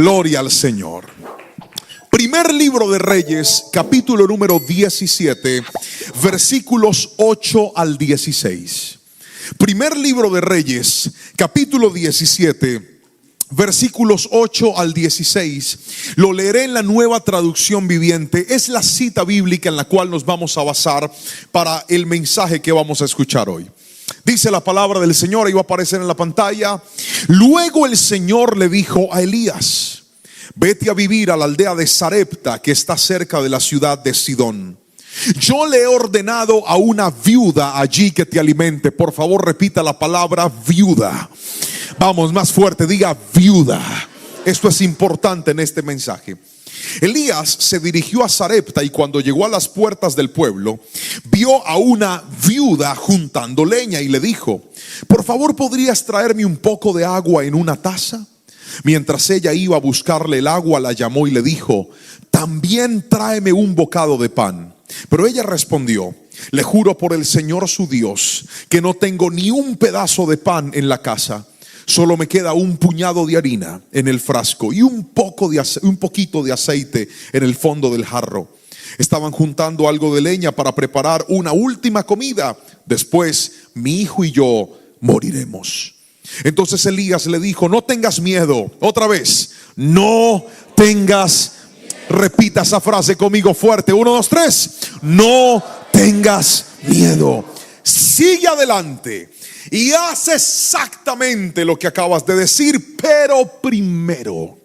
Gloria al Señor. Primer libro de Reyes, capítulo número 17, versículos 8 al 16. Primer libro de Reyes, capítulo 17, versículos 8 al 16. Lo leeré en la Nueva Traducción Viviente. Es la cita bíblica en la cual nos vamos a basar para el mensaje que vamos a escuchar hoy. Dice la palabra del Señor, ahí va a aparecer en la pantalla. Luego el Señor le dijo a Elías: vete a vivir a la aldea de Sarepta, que está cerca de la ciudad de Sidón. Yo le he ordenado a una viuda allí que te alimente. Por favor, repita la palabra viuda. Vamos, más fuerte, diga viuda. Esto es importante en este mensaje. Elías se dirigió a Sarepta y cuando llegó a las puertas del pueblo, vio a una viuda juntando leña y le dijo: por favor, ¿podrías traerme un poco de agua en una taza? Mientras ella iba a buscarle el agua, la llamó y le dijo: también tráeme un bocado de pan. Pero ella respondió: le juro por el Señor su Dios que no tengo ni un pedazo de pan en la casa. Solo me queda un puñado de harina en el frasco y un poquito de aceite en el fondo del jarro. Estaban juntando algo de leña para preparar una última comida. Después mi hijo y yo moriremos. Entonces Elías le dijo: no tengas miedo. Otra vez, no tengas. Repita esa frase conmigo fuerte. 1, 2, 3. No tengas miedo. Sigue adelante y haz exactamente lo que acabas de decir, pero primero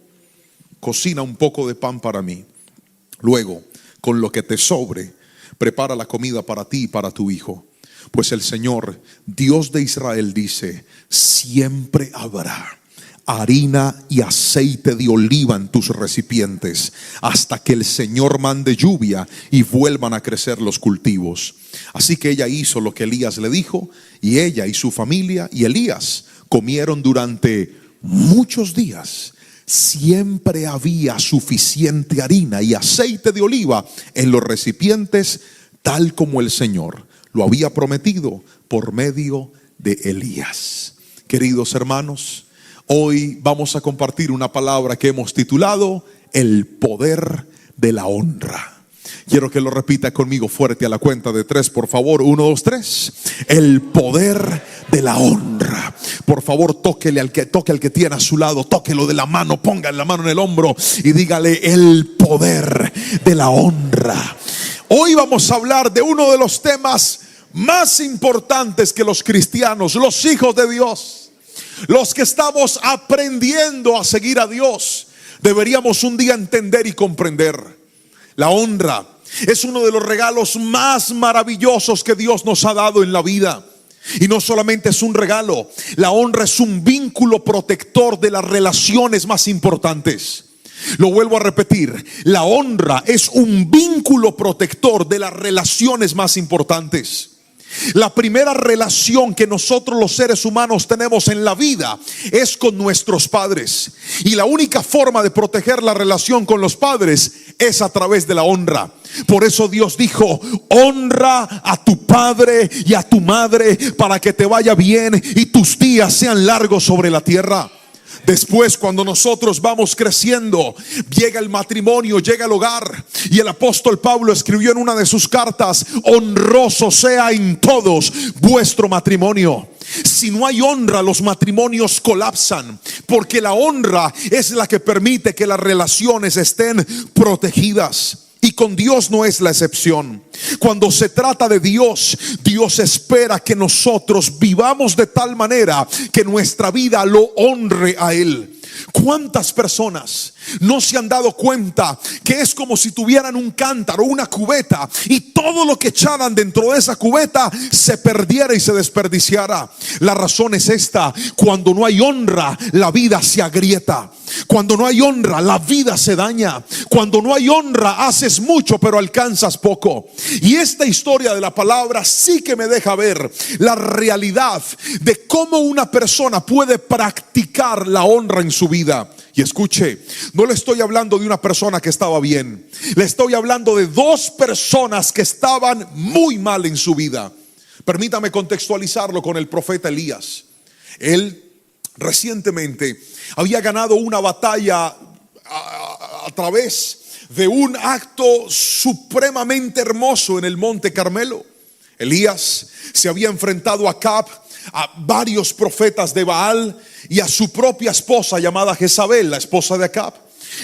cocina un poco de pan para mí. Luego, con lo que te sobre, prepara la comida para ti y para tu hijo. Pues el Señor, Dios de Israel, dice: siempre habrá harina y aceite de oliva en tus recipientes hasta que el Señor mande lluvia y vuelvan a crecer los cultivos. Así que ella hizo lo que Elías le dijo, y ella y su familia y Elías comieron durante muchos días. Siempre había suficiente harina y aceite de oliva en los recipientes, tal como el Señor lo había prometido por medio de Elías. Queridos hermanos, hoy vamos a compartir una palabra que hemos titulado el poder de la honra. Quiero que lo repita conmigo fuerte a la cuenta de 3, por favor. 1, 2, 3. El poder de la honra. Por favor, toque al que tiene a su lado, tóquelo de la mano, ponga la mano en el hombro y dígale: el poder de la honra. Hoy vamos a hablar de uno de los temas más importantes que los cristianos, los hijos de Dios, los que estamos aprendiendo a seguir a Dios, deberíamos un día entender y comprender. La honra es uno de los regalos más maravillosos que Dios nos ha dado en la vida. Y no solamente es un regalo, la honra es un vínculo protector de las relaciones más importantes. Lo vuelvo a repetir, la honra es un vínculo protector de las relaciones más importantes. La primera relación que nosotros los seres humanos tenemos en la vida es con nuestros padres. Y la única forma de proteger la relación con los padres es a través de la honra. Por eso Dios dijo: honra a tu padre y a tu madre para que te vaya bien y tus días sean largos sobre la tierra. Después, cuando nosotros vamos creciendo, llega el matrimonio, llega el hogar. Y el apóstol Pablo escribió en una de sus cartas: honroso sea en todos vuestro matrimonio. Si no hay honra, los matrimonios colapsan, porque la honra es la que permite que las relaciones estén protegidas. Y con Dios no es la excepción. Cuando se trata de Dios, Dios espera que nosotros vivamos de tal manera que nuestra vida lo honre a Él. ¿Cuántas personas no se han dado cuenta que es como si tuvieran un cántaro, una cubeta, y todo lo que echaran dentro de esa cubeta se perdiera y se desperdiciara? La razón es esta: cuando no hay honra, la vida se agrieta. Cuando no hay honra, la vida se daña. Cuando no hay honra, haces mucho pero alcanzas poco. Y esta historia de la palabra sí que me deja ver la realidad de cómo una persona puede practicar la honra en su vida. Y escuche, no le estoy hablando de una persona que estaba bien, le estoy hablando de dos personas que estaban muy mal en su vida. Permítame contextualizarlo con el profeta Elías. Él recientemente había ganado una batalla través de un acto supremamente hermoso en el monte Carmelo. Elías se había enfrentado a Acab, a varios profetas de Baal y a su propia esposa llamada Jezabel, la esposa de Acab.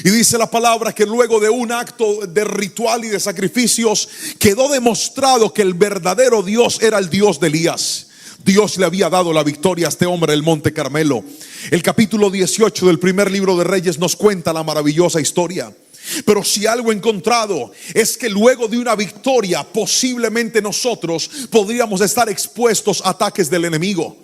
Y dice la palabra que luego de un acto de ritual y de sacrificios quedó demostrado que el verdadero Dios era el Dios de Elías. Dios le había dado la victoria a este hombre en el monte Carmelo. El capítulo 18 del primer libro de Reyes nos cuenta la maravillosa historia. Pero si algo he encontrado es que luego de una victoria posiblemente nosotros podríamos estar expuestos a ataques del enemigo.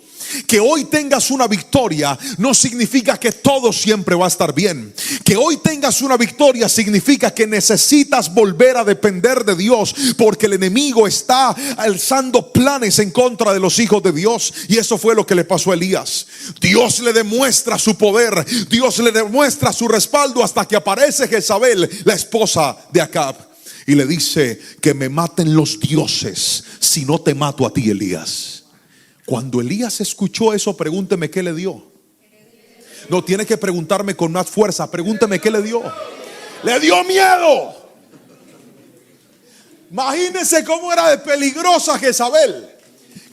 Que hoy tengas una victoria no significa que todo siempre va a estar bien. Que hoy tengas una victoria significa que necesitas volver a depender de Dios, porque el enemigo está alzando planes en contra de los hijos de Dios. Y eso fue lo que le pasó a Elías. Dios le demuestra su poder, Dios le demuestra su respaldo, hasta que aparece Jezabel, la esposa de Acab, y le dice: que me maten los dioses si no te mato a ti, Elías. Cuando Elías escuchó eso, pregúnteme qué le dio. No tiene que preguntarme con más fuerza, pregúnteme qué le dio. Le dio miedo. Imagínense cómo era de peligrosa Jezabel,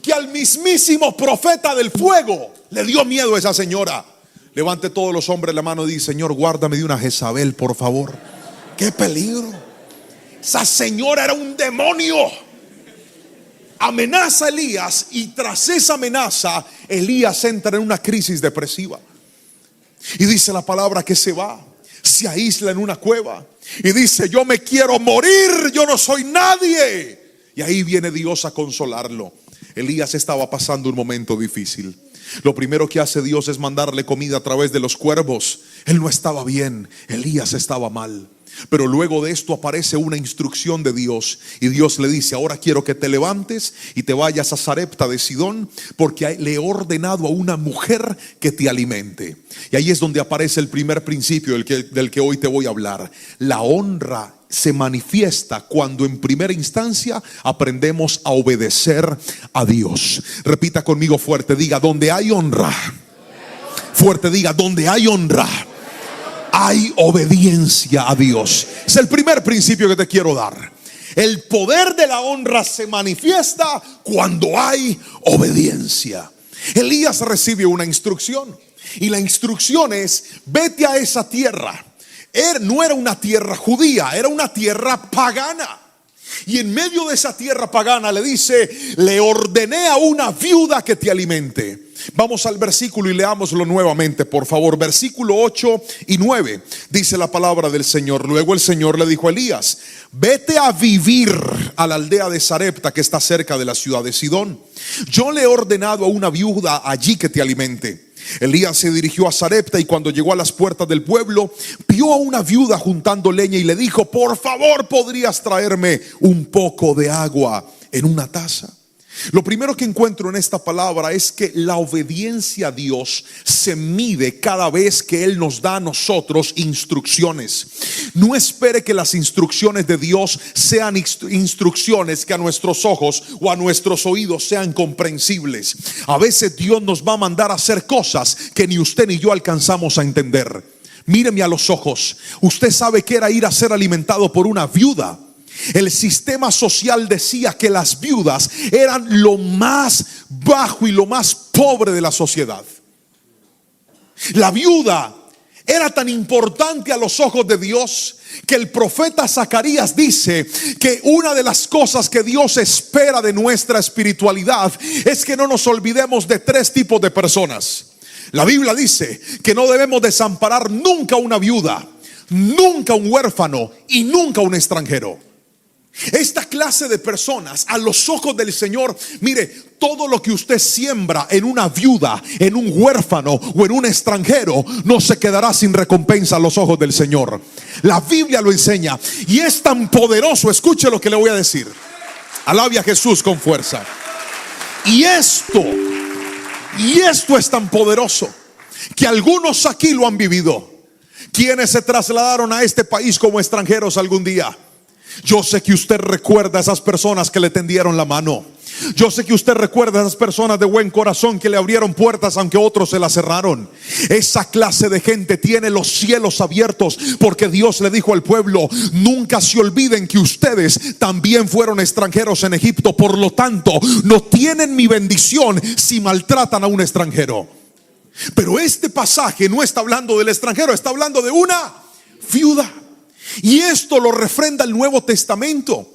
que al mismísimo profeta del fuego le dio miedo a esa señora. Levante todos los hombres la mano y dice: Señor, guárdame de una Jezabel, por favor. Qué peligro. Esa señora era un demonio. Amenaza a Elías, y tras esa amenaza Elías entra en una crisis depresiva. Y dice la palabra que se va, se aísla en una cueva y dice: yo me quiero morir, yo no soy nadie. Y ahí viene Dios a consolarlo. Elías estaba pasando un momento difícil. Lo primero que hace Dios es mandarle comida a través de los cuervos. Él no estaba bien, Elías estaba mal. Pero luego de esto aparece una instrucción de Dios, y Dios le dice: ahora quiero que te levantes y te vayas a Sarepta de Sidón, porque le he ordenado a una mujer que te alimente. Y ahí es donde aparece el primer principio del que hoy te voy a hablar. La honra se manifiesta cuando en primera instancia aprendemos a obedecer a Dios. Repita conmigo fuerte, diga: donde hay honra. Fuerte, diga: donde hay honra, hay obediencia a Dios. Es el primer principio que te quiero dar. El poder de la honra se manifiesta cuando hay obediencia. Elías recibe una instrucción, y la instrucción es: vete a esa tierra. No era una tierra judía, era una tierra pagana. Y en medio de esa tierra pagana le dice: le ordené a una viuda que te alimente. Vamos al versículo y leámoslo nuevamente, por favor. Versículo 8 y 9. Dice la palabra del Señor: luego el Señor le dijo a Elías: vete a vivir a la aldea de Sarepta, que está cerca de la ciudad de Sidón. Yo le he ordenado a una viuda allí que te alimente. Elías se dirigió a Sarepta, y cuando llegó a las puertas del pueblo, vio a una viuda juntando leña y le dijo: por favor, ¿podrías traerme un poco de agua en una taza? Lo primero que encuentro en esta palabra es que la obediencia a Dios se mide cada vez que Él nos da a nosotros instrucciones. No espere que las instrucciones de Dios sean instrucciones que a nuestros ojos o a nuestros oídos sean comprensibles. A veces Dios nos va a mandar a hacer cosas que ni usted ni yo alcanzamos a entender. Míreme a los ojos. Usted sabe que era ir a ser alimentado por una viuda. El sistema social decía que las viudas eran lo más bajo y lo más pobre de la sociedad. La viuda era tan importante a los ojos de Dios que el profeta Zacarías dice que una de las cosas que Dios espera de nuestra espiritualidad es que no nos olvidemos de tres tipos de personas. La Biblia dice que no debemos desamparar nunca a una viuda, nunca a un huérfano y nunca a un extranjero. Esta clase de personas a los ojos del Señor, mire, todo lo que usted siembra en una viuda, en un huérfano o en un extranjero, no se quedará sin recompensa a los ojos del Señor. La Biblia lo enseña, y es tan poderoso. Escuche lo que le voy a decir. Alabe a Jesús con fuerza. Y esto es tan poderoso que algunos aquí lo han vivido. Quienes se trasladaron a este país como extranjeros algún día. Yo sé que usted recuerda a esas personas que le tendieron la mano. Yo sé que usted recuerda a esas personas de buen corazón que le abrieron puertas aunque otros se las cerraron. Esa clase de gente tiene los cielos abiertos, porque Dios le dijo al pueblo: nunca se olviden que ustedes también fueron extranjeros en Egipto. Por lo tanto, no tienen mi bendición si maltratan a un extranjero. Pero este pasaje no está hablando del extranjero, está hablando de una viuda. Y esto lo refrenda el Nuevo Testamento.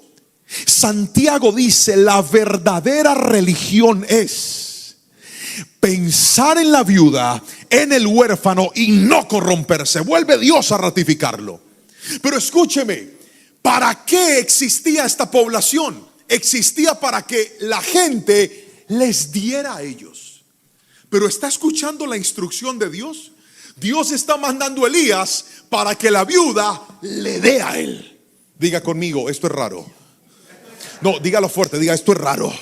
Santiago dice: la verdadera religión es pensar en la viuda, en el huérfano y no corromperse. Vuelve Dios a ratificarlo. Pero escúcheme, ¿para qué existía esta población? Existía para que la gente les diera a ellos. Pero ¿está escuchando la instrucción de Dios? Dios está mandando a Elías para que la viuda le dé a él. Diga conmigo: esto es raro. No, dígalo fuerte, diga: esto es raro.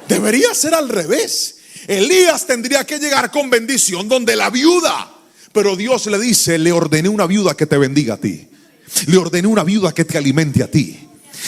Debería ser al revés. Elías tendría que llegar con bendición donde la viuda. Pero Dios le dice: le ordené una viuda que te bendiga a ti. Le ordené una viuda que te alimente a ti.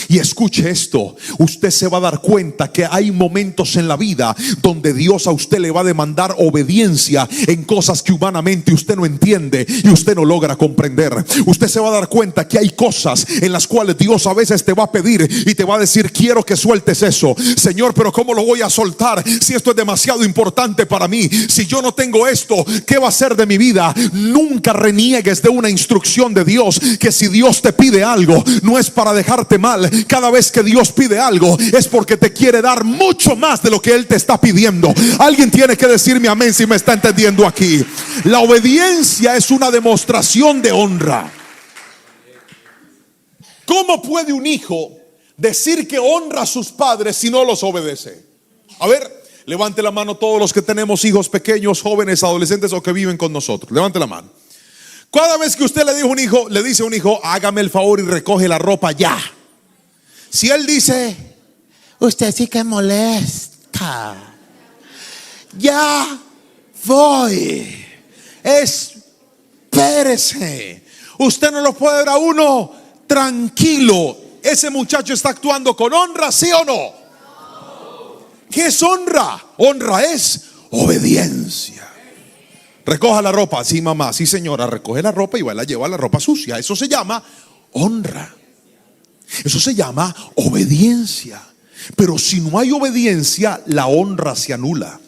Y escuche esto, usted se va a dar cuenta que hay momentos en la vida donde Dios a usted le va a demandar obediencia en cosas que humanamente usted no entiende y usted no logra comprender. Usted se va a dar cuenta que hay cosas en las cuales Dios a veces te va a pedir y te va a decir: quiero que sueltes eso. Señor, pero ¿cómo lo voy a soltar si esto es demasiado importante para mí? Si yo no tengo esto, ¿qué va a ser de mi vida? Nunca reniegues de una instrucción de Dios, que si Dios te pide algo, no es para dejarte mal. Cada vez que Dios pide algo es porque te quiere dar mucho más de lo que Él te está pidiendo. Alguien tiene que decirme amén si me está entendiendo aquí. La obediencia es una demostración de honra. ¿Cómo puede un hijo decir que honra a sus padres si no los obedece? A ver, levante la mano todos los que tenemos hijos pequeños, jóvenes, adolescentes o que viven con nosotros. Levante la mano. Cada vez que usted le dice a un hijo: hágame el favor y recoge la ropa ya. Si él dice: usted sí que molesta, ya voy, espérese. Usted no lo puede ver a uno tranquilo. Ese muchacho está actuando con honra, ¿sí o no? ¿Qué es honra? Honra es obediencia. Recoja la ropa. Sí, mamá, sí, señora. Recoge la ropa y va a llevar la ropa sucia. Eso se llama honra. Eso se llama obediencia. Pero si no hay obediencia, la honra se anula.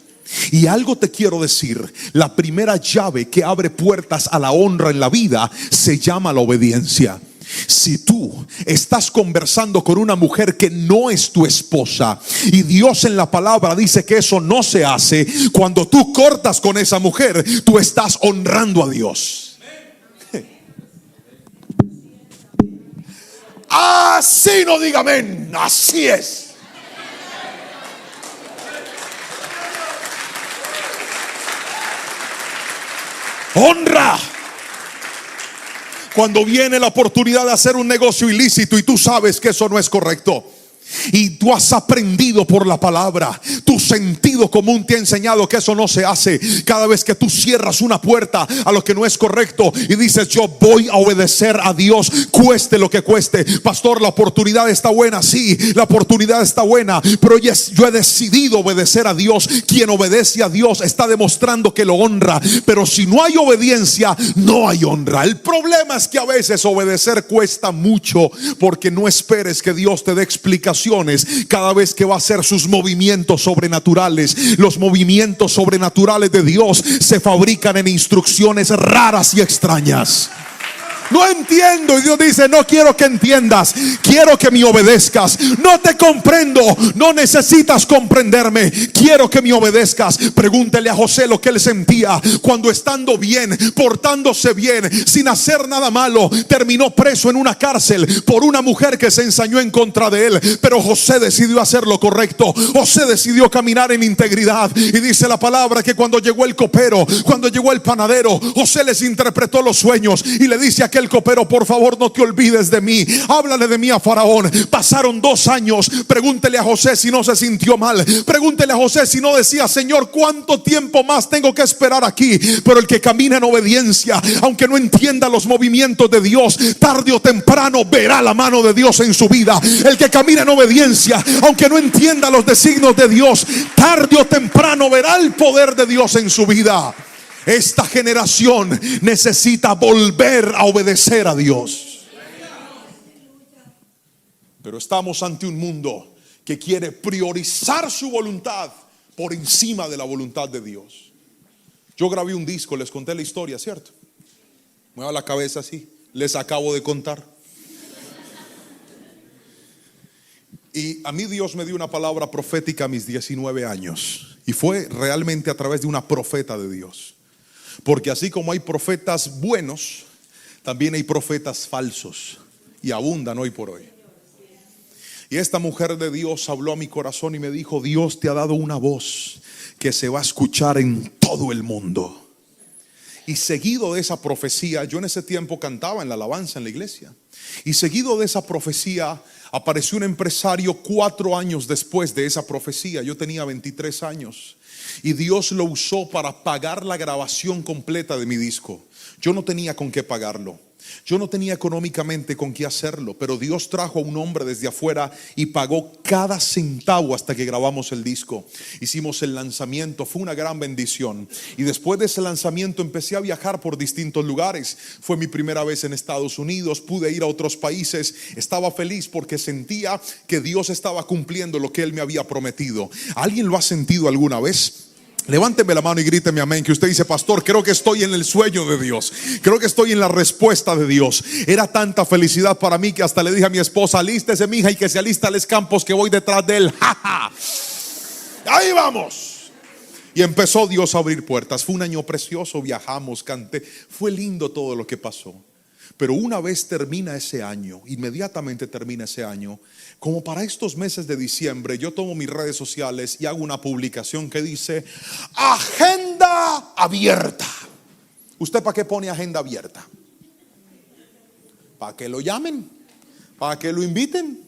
Y algo te quiero decir: la primera llave que abre puertas a la honra en la vida se llama la obediencia. Si tú estás conversando con una mujer que no es tu esposa y Dios en la palabra dice que eso no se hace, cuando tú cortas con esa mujer, tú estás honrando a Dios. Así no diga amén, así es. Honra. Cuando viene la oportunidad de hacer un negocio ilícito y tú sabes que eso no es correcto, y tú has aprendido por la palabra, tu sentido común te ha enseñado que eso no se hace. Cada vez que tú cierras una puerta a lo que no es correcto y dices: yo voy a obedecer a Dios, cueste lo que cueste. Pastor, la oportunidad está buena. Sí, la oportunidad está buena, pero yo he decidido obedecer a Dios. Quien obedece a Dios está demostrando que lo honra. Pero si no hay obediencia, no hay honra. El problema es que a veces obedecer cuesta mucho, porque no esperes que Dios te dé explicación cada vez que va a hacer sus movimientos sobrenaturales. Los movimientos sobrenaturales de Dios se fabrican en instrucciones raras y extrañas. No entiendo, y Dios dice: no quiero que entiendas, quiero que me obedezcas. No te comprendo, no necesitas comprenderme, quiero que me obedezcas. Pregúntele a José lo que él sentía cuando, estando bien, portándose bien, sin hacer nada malo, terminó preso en una cárcel por una mujer que se ensañó en contra de él. Pero José decidió hacer lo correcto. José decidió caminar en integridad. Y dice la palabra que cuando llegó el copero, cuando llegó el panadero, José les interpretó los sueños y le dice a aquel aquel copero: por favor, no te olvides de mí, háblale de mí a Faraón. Pasaron 2 años. Pregúntele a José si no se sintió mal. Pregúntele a José si no decía: Señor, ¿cuánto tiempo más tengo que esperar aquí? Pero el que camina en obediencia, aunque no entienda los movimientos de Dios, tarde o temprano verá la mano de Dios en su vida. El que camina en obediencia, aunque no entienda los designios de Dios, tarde o temprano verá el poder de Dios en su vida. Esta generación necesita volver a obedecer a Dios. Pero estamos ante un mundo que quiere priorizar su voluntad por encima de la voluntad de Dios. Yo grabé un disco, les conté la historia, ¿cierto? Mueva la cabeza así, les acabo de contar. Y a mí Dios me dio una palabra profética a mis 19 años. Y fue realmente a través de una profeta de Dios. Porque así como hay profetas buenos, también hay profetas falsos. Y abundan hoy por hoy. Y esta mujer de Dios habló a mi corazón y me dijo: Dios te ha dado una voz que se va a escuchar en todo el mundo. Y seguido de esa profecía, yo en ese tiempo cantaba en la alabanza en la iglesia. Y seguido de esa profecía apareció un empresario 4 años después de esa profecía. Yo tenía 23 años. Y Dios lo usó para pagar la grabación completa de mi disco. Yo no tenía con qué pagarlo. Yo no tenía económicamente con qué hacerlo, pero Dios trajo a un hombre desde afuera y pagó cada centavo hasta que grabamos el disco. Hicimos el lanzamiento, fue una gran bendición. Y después de ese lanzamiento empecé a viajar por distintos lugares. Fue mi primera vez en Estados Unidos, pude ir a otros países. Estaba feliz porque sentía que Dios estaba cumpliendo lo que Él me había prometido. ¿Alguien lo ha sentido alguna vez? Levánteme la mano y gríteme amén, que usted dice: pastor, creo que estoy en el sueño de Dios, creo que estoy en la respuesta de Dios. Era tanta felicidad para mí que hasta le dije a mi esposa: alístese, mija, y que se alista Les Campos, que voy detrás de él. Ahí vamos. Y empezó Dios a abrir puertas. Fue un año precioso, viajamos, canté, fue lindo todo lo que pasó. Pero una vez termina ese año, inmediatamente termina ese año, como para estos meses de diciembre, yo tomo mis redes sociales y hago una publicación que dice: agenda abierta. ¿Usted para qué pone agenda abierta? ¿Para que lo llamen? ¿Para que lo inviten?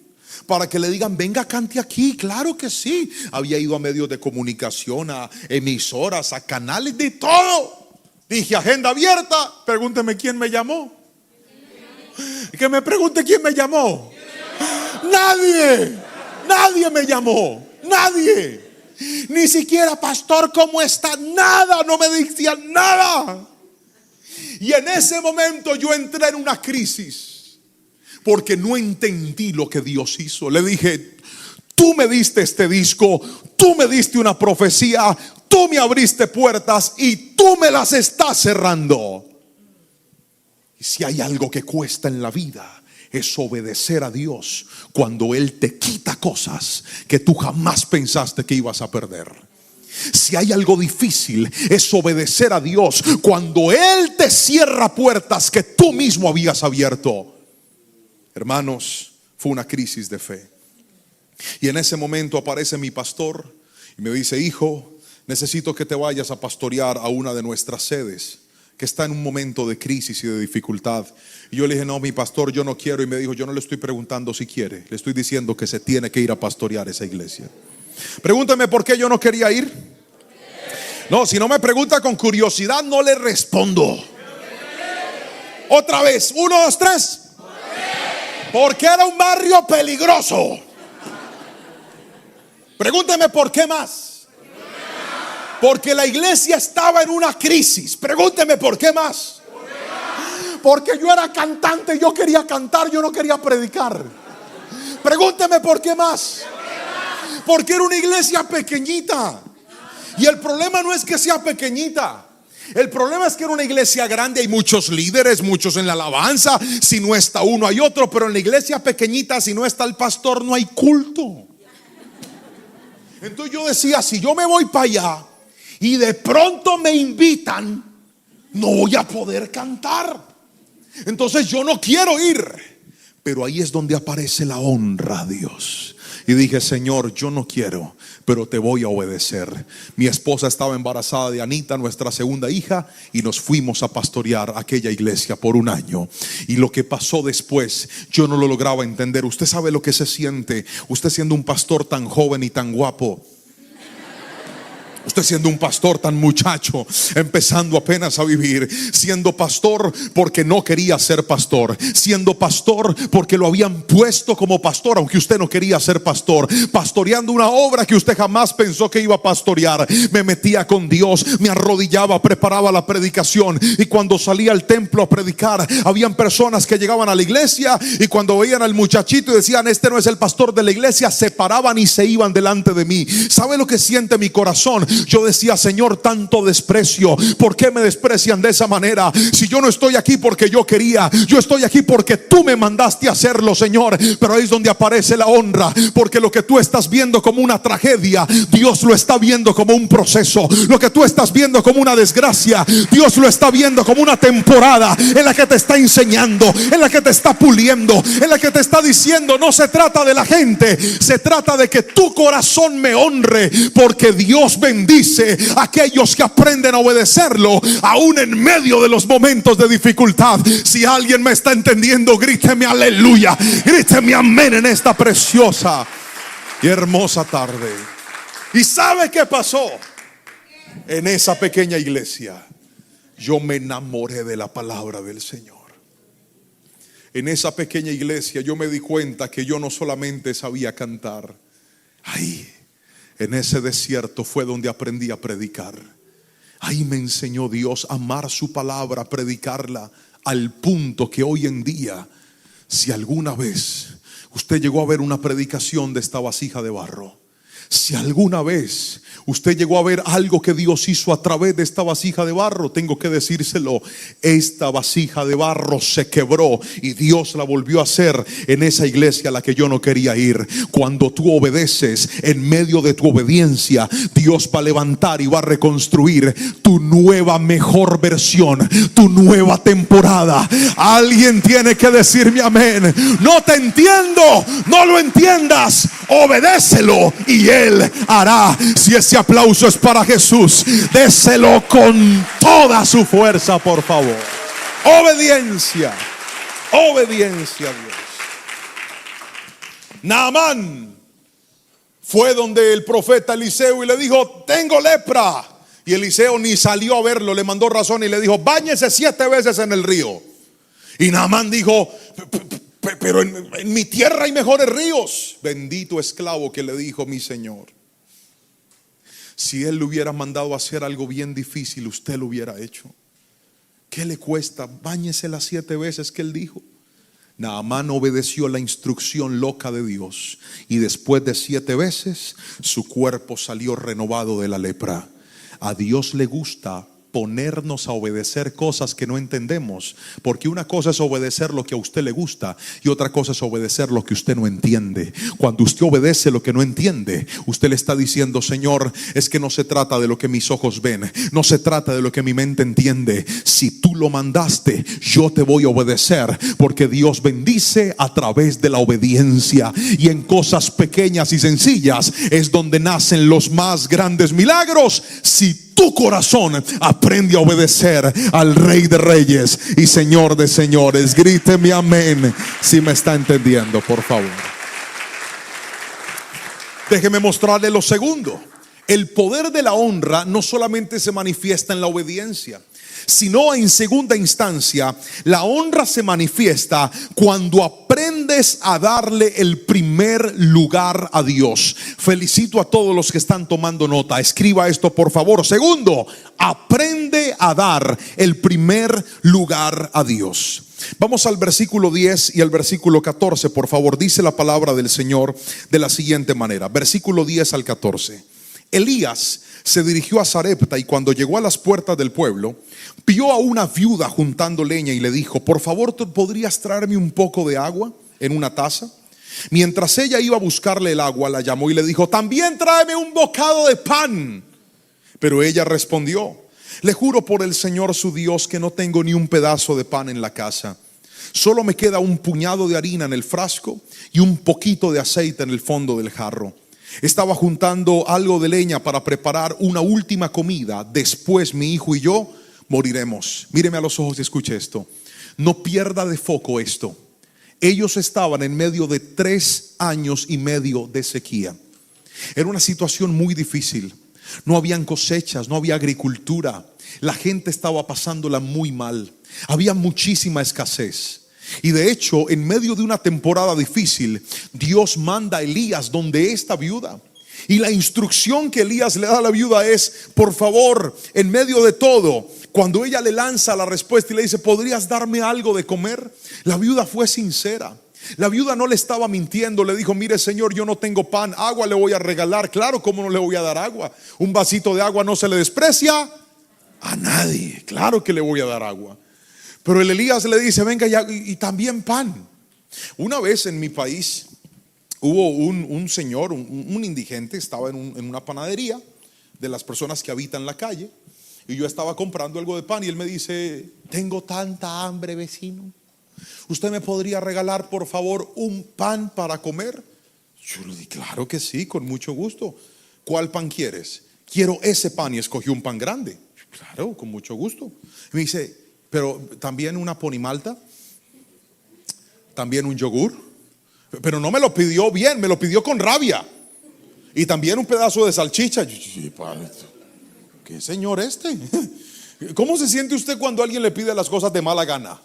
¿Para que le digan: venga, cante aquí? Claro que sí. Había ido a medios de comunicación, a emisoras, a canales, de todo. Dije: agenda abierta. Pregúnteme quién me llamó. Que me pregunte quién me llamó. Nadie me llamó. Nadie. Ni siquiera: pastor, ¿cómo está? Nada, no me decían nada. Y en ese momento yo entré en una crisis, porque no entendí lo que Dios hizo. Le dije: tú me diste este disco, tú me diste una profecía, tú me abriste puertas y tú me las estás cerrando. Y si hay algo que cuesta en la vida, es obedecer a Dios cuando Él te quita cosas que tú jamás pensaste que ibas a perder. Si hay algo difícil, es obedecer a Dios cuando Él te cierra puertas que tú mismo habías abierto. Hermanos, fue una crisis de fe. Y en ese momento aparece mi pastor y me dice: hijo, necesito que te vayas a pastorear a una de nuestras sedes que está en un momento de crisis y de dificultad. Y yo le dije: no, mi pastor, yo no quiero. Y me dijo: yo no le estoy preguntando si quiere, le estoy diciendo que se tiene que ir a pastorear esa iglesia. Pregúntame por qué yo no quería ir. No, si no me pregunta con curiosidad, no le respondo. Otra vez, 1, 2, 3. Porque era un barrio peligroso. Pregúnteme por qué más. Porque la iglesia estaba en una crisis. Pregúnteme por qué más. Porque yo era cantante, yo quería cantar, yo no quería predicar. Pregúnteme por qué más. Porque era una iglesia pequeñita. Y el problema no es que sea pequeñita. El problema es que era una iglesia grande. Hay muchos líderes, muchos en la alabanza. Si no está uno, hay otro. Pero en la iglesia pequeñita, si no está el pastor, no hay culto. Entonces yo decía: si yo me voy para allá y de pronto me invitan, no voy a poder cantar. Entonces yo no quiero ir. Pero ahí es donde aparece la honra a Dios. Y dije, Señor, yo no quiero, pero te voy a obedecer. Mi esposa estaba embarazada de Anita, nuestra segunda hija, y nos fuimos a pastorear aquella iglesia por un año. Y lo que pasó después, yo no lo lograba entender. Usted sabe lo que se siente, usted siendo un pastor tan joven y tan guapo. Usted siendo un pastor tan muchacho, empezando apenas a vivir, siendo pastor porque no quería ser pastor, siendo pastor porque lo habían puesto como pastor aunque usted no quería ser pastor, pastoreando una obra que usted jamás pensó que iba a pastorear. Me metía con Dios, me arrodillaba, preparaba la predicación, y cuando salía al templo a predicar, habían personas que llegaban a la iglesia y cuando veían al muchachito y decían, este no es el pastor de la iglesia, se paraban y se iban delante de mí. ¿Sabe lo que siente mi corazón? Yo decía, Señor, tanto desprecio, ¿por qué me desprecian de esa manera? Si yo no estoy aquí porque yo quería, yo estoy aquí porque tú me mandaste a hacerlo, Señor. Pero ahí es donde aparece la honra, porque lo que tú estás viendo como una tragedia, Dios lo está viendo como un proceso. Lo que tú estás viendo como una desgracia, Dios lo está viendo como una temporada en la que te está enseñando, en la que te está puliendo, en la que te está diciendo, no se trata de la gente, se trata de que tu corazón me honre, porque Dios bendice a aquellos que aprenden a obedecerlo aún en medio de los momentos de dificultad. Si alguien me está entendiendo, gríteme aleluya, gríteme amén en esta preciosa y hermosa tarde. ¿Y sabe qué pasó? En esa pequeña iglesia yo me enamoré de la palabra del Señor. En esa pequeña iglesia yo me di cuenta que yo no solamente sabía cantar. Ahí en ese desierto fue donde aprendí a predicar. Ahí me enseñó Dios a amar su palabra, a predicarla, al punto que hoy en día, si alguna vez usted llegó a ver una predicación de esta vasija de barro, si alguna vez usted llegó a ver algo que Dios hizo a través de esta vasija de barro, tengo que decírselo, esta vasija de barro se quebró y Dios la volvió a hacer en esa iglesia a la que yo no quería ir. Cuando tú obedeces, en medio de tu obediencia, Dios va a levantar y va a reconstruir tu nueva mejor versión, tu nueva temporada. Alguien tiene que decirme amén. No te entiendo, no lo entiendas, obedécelo y Él hará. Si ese aplauso es para Jesús, déselo con toda su fuerza, por favor. Obediencia, obediencia a Dios. Naamán fue donde el profeta Eliseo y le dijo, tengo lepra. Y Eliseo ni salió a verlo, le mandó razón y le dijo, báñese 7 veces en el río. Y Naamán dijo, pero en mi tierra hay mejores ríos. Bendito esclavo que le dijo mi Señor. Si él le hubiera mandado a hacer algo bien difícil, usted lo hubiera hecho. ¿Qué le cuesta? Báñese las 7 veces que él dijo. Naamán obedeció la instrucción loca de Dios y después de 7 veces su cuerpo salió renovado de la lepra. A Dios le gusta ponernos a obedecer cosas que no entendemos, porque una cosa es obedecer lo que a usted le gusta y otra cosa es obedecer lo que usted no entiende. Cuando usted obedece lo que no entiende, usted le está diciendo, Señor, es que no se trata de lo que mis ojos ven, no se trata de lo que mi mente entiende. Si tú lo mandaste, yo te voy a obedecer, porque Dios bendice a través de la obediencia, y en cosas pequeñas y sencillas es donde nacen los más grandes milagros. Si tu corazón aprende a obedecer al Rey de Reyes y Señor de Señores, gríteme amén si me está entendiendo, por favor. Déjeme mostrarle lo segundo. El poder de la honra no solamente se manifiesta en la obediencia, sino en segunda instancia, la honra se manifiesta cuando aprendes a darle el primer lugar a Dios. Felicito a todos los que están tomando nota. Escriba esto, por favor. Segundo, aprende a dar el primer lugar a Dios. Vamos al versículo 10 y al versículo 14, por favor. Dice la palabra del Señor de la siguiente manera. Versículo 10 al 14. Elías se dirigió a Sarepta y cuando llegó a las puertas del pueblo, vio a una viuda juntando leña y le dijo, por favor, ¿tú podrías traerme un poco de agua en una taza? Mientras ella iba a buscarle el agua, la llamó y le dijo, también tráeme un bocado de pan. Pero ella respondió, le juro por el Señor su Dios que no tengo ni un pedazo de pan en la casa. Solo me queda un puñado de harina en el frasco y un poquito de aceite en el fondo del jarro. Estaba juntando algo de leña para preparar una última comida. Después mi hijo y yo moriremos. Míreme a los ojos y escuche esto. No pierda de foco esto. Ellos estaban en medio de 3 años y medio de sequía. Era una situación muy difícil. No habían cosechas, no había agricultura. La gente estaba pasándola muy mal. Había muchísima escasez. Y de hecho, en medio de una temporada difícil, Dios manda a Elías donde esta viuda. Y la instrucción que Elías le da a la viuda es: por favor, en medio de todo, cuando ella le lanza la respuesta y le dice: ¿podrías darme algo de comer? La viuda fue sincera. La viuda no le estaba mintiendo. Le dijo: mire, señor, yo no tengo pan, agua le voy a regalar. Claro, ¿cómo no le voy a dar agua? Un vasito de agua no se le desprecia a nadie. Claro que le voy a dar agua. Pero el Elías le dice: venga ya, y también pan. Una vez en mi país hubo un señor, un indigente, estaba en una panadería de las personas que habitan la calle. Y yo estaba comprando algo de pan y él me dice: tengo tanta hambre, vecino, ¿usted me podría regalar por favor un pan para comer? Yo le dije: claro que sí, con mucho gusto. ¿Cuál pan quieres? Quiero ese pan. Y escogió un pan grande. Claro, con mucho gusto. Y me dice: pero también una ponimalta, también un yogur. Pero no me lo pidió bien, me lo pidió con rabia. Y también un pedazo de salchicha. ¿Qué señor este? ¿Cómo se siente usted cuando alguien le pide las cosas de mala gana,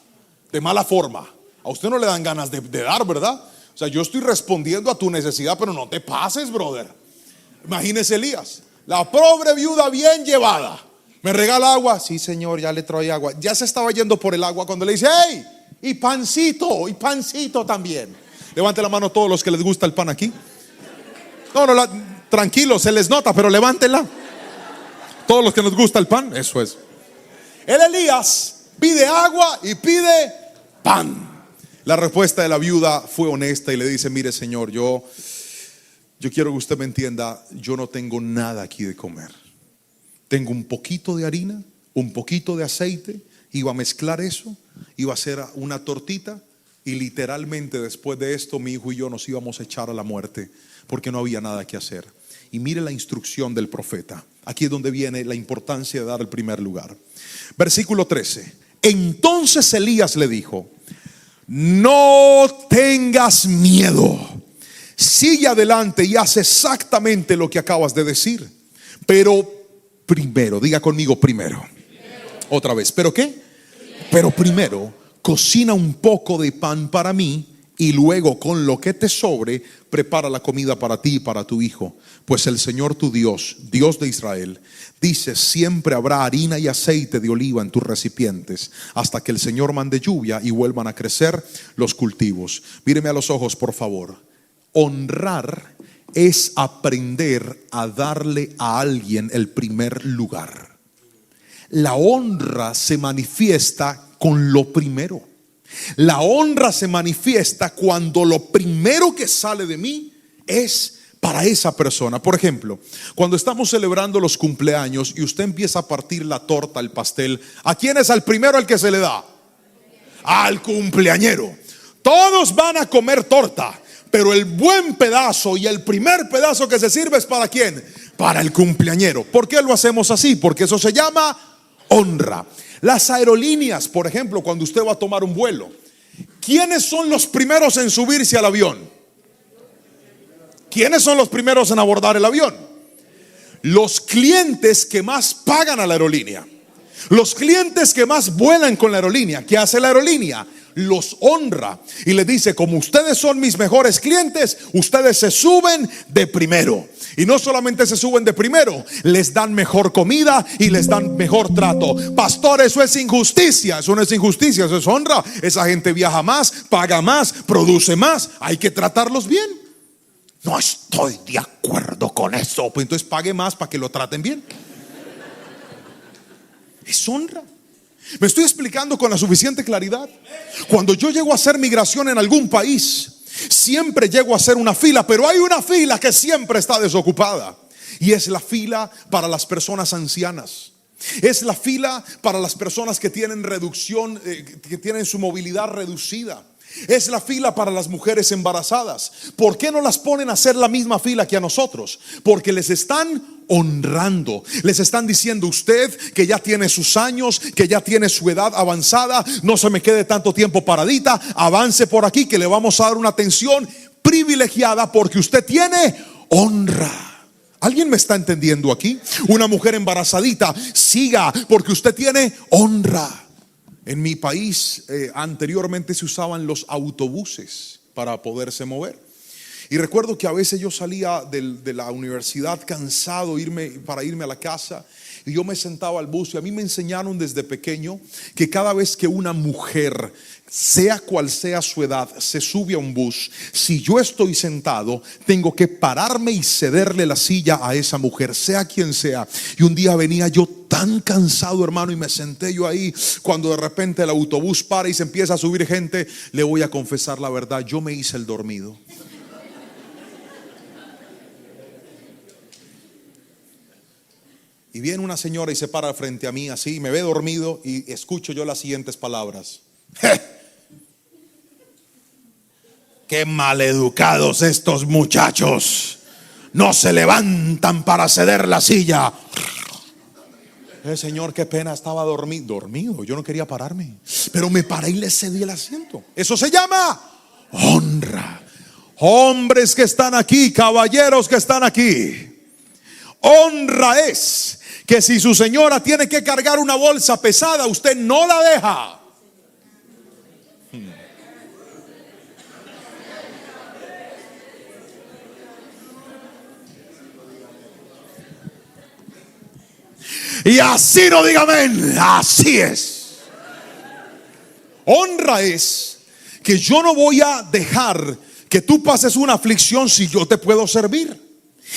de mala forma? A usted no le dan ganas de dar, ¿verdad? O sea, yo estoy respondiendo a tu necesidad, pero no te pases, brother. Imagínese Elías, la pobre viuda bien llevada. ¿Me regala agua? Sí, señor, ya le trae agua. Ya se estaba yendo por el agua cuando le dice: hey, y pancito también. Levante la mano todos los que les gusta el pan aquí. No, tranquilo, se les nota, pero levántenla. Todos los que nos gusta el pan, eso es. El Elías pide agua y pide pan. La respuesta de la viuda fue honesta y le dice: mire, señor, yo quiero que usted me entienda, yo no tengo nada aquí de comer. Tengo un poquito de harina, un poquito de aceite. Iba a mezclar eso, iba a hacer una tortita. Y literalmente después de esto mi hijo y yo nos íbamos a echar a la muerte, porque no había nada que hacer. Y mire la instrucción del profeta. Aquí es donde viene la importancia de dar el primer lugar. Versículo 13. Entonces Elías le dijo: no tengas miedo, sigue adelante y haz exactamente lo que acabas de decir. Pero primero, diga conmigo: primero. Otra vez, ¿pero qué? Pero primero cocina un poco de pan para mí, y luego con lo que te sobre prepara la comida para ti y para tu hijo. Pues el Señor tu Dios, Dios de Israel, dice: siempre habrá harina y aceite de oliva en tus recipientes, hasta que el Señor mande lluvia y vuelvan a crecer los cultivos. Míreme a los ojos, por favor. Honrar es aprender a darle a alguien el primer lugar. La honra se manifiesta con lo primero. La honra se manifiesta cuando lo primero que sale de mí es para esa persona. Por ejemplo, cuando estamos celebrando los cumpleaños y usted empieza a partir la torta, el pastel, ¿a quién es al primero al que se le da? Al cumpleañero. Todos van a comer torta, pero el buen pedazo y el primer pedazo que se sirve es ¿para quién? Para el cumpleañero. ¿Por qué lo hacemos así? Porque eso se llama honra. Las aerolíneas, por ejemplo, cuando usted va a tomar un vuelo, ¿quiénes son los primeros en subirse al avión? ¿Quiénes son los primeros en abordar el avión? Los clientes que más pagan a la aerolínea. Los clientes que más vuelan con la aerolínea. ¿Qué hace la aerolínea? Los honra y les dice: como ustedes son mis mejores clientes, ustedes se suben de primero. Y no solamente se suben de primero, les dan mejor comida y les dan mejor trato. Pastor, eso es injusticia. Eso no es injusticia, eso es honra. Esa gente viaja más, paga más, produce más. Hay que tratarlos bien. No estoy de acuerdo con eso. Pues entonces pague más para que lo traten bien. Es honra. ¿Me estoy explicando con la suficiente claridad? Cuando yo llego a hacer migración en algún país, siempre llego a hacer una fila, pero hay una fila que siempre está desocupada, y es la fila para las personas ancianas. Es la fila para las personas que tienen reducción, que tienen su movilidad reducida. Es la fila para las mujeres embarazadas. ¿Por qué no las ponen a hacer la misma fila que a nosotros? Porque les están honrando. Les están diciendo: usted que ya tiene sus años, que ya tiene su edad avanzada, no se me quede tanto tiempo paradita, avance por aquí que le vamos a dar una atención privilegiada porque usted tiene honra. ¿Alguien me está entendiendo aquí? Una mujer embarazadita, siga porque usted tiene honra. En mi país anteriormente se usaban los autobuses para poderse mover. Y recuerdo que a veces yo salía de la universidad cansado para irme a la casa, y yo me sentaba al bus, y a mí me enseñaron desde pequeño que cada vez que una mujer, sea cual sea su edad, se sube a un bus, si yo estoy sentado, tengo que pararme y cederle la silla a esa mujer, sea quien sea. Y un día venía yo tan cansado, hermano, y me senté yo ahí. Cuando de repente el autobús para y se empieza a subir gente, le voy a confesar la verdad, yo me hice el dormido. Y viene una señora y se para frente a mí así, me ve dormido, y escucho yo las siguientes palabras: qué maleducados estos muchachos, no se levantan para ceder la silla. Señor, qué pena, estaba dormido, yo no quería pararme, pero me paré y le cedí el asiento. Eso se llama honra. Hombres que están aquí, caballeros que están aquí, honra es que si su señora tiene que cargar una bolsa pesada, usted no la deja. Y así no diga amén. Así es. Honra es que yo no voy a dejar que tú pases una aflicción si yo te puedo servir.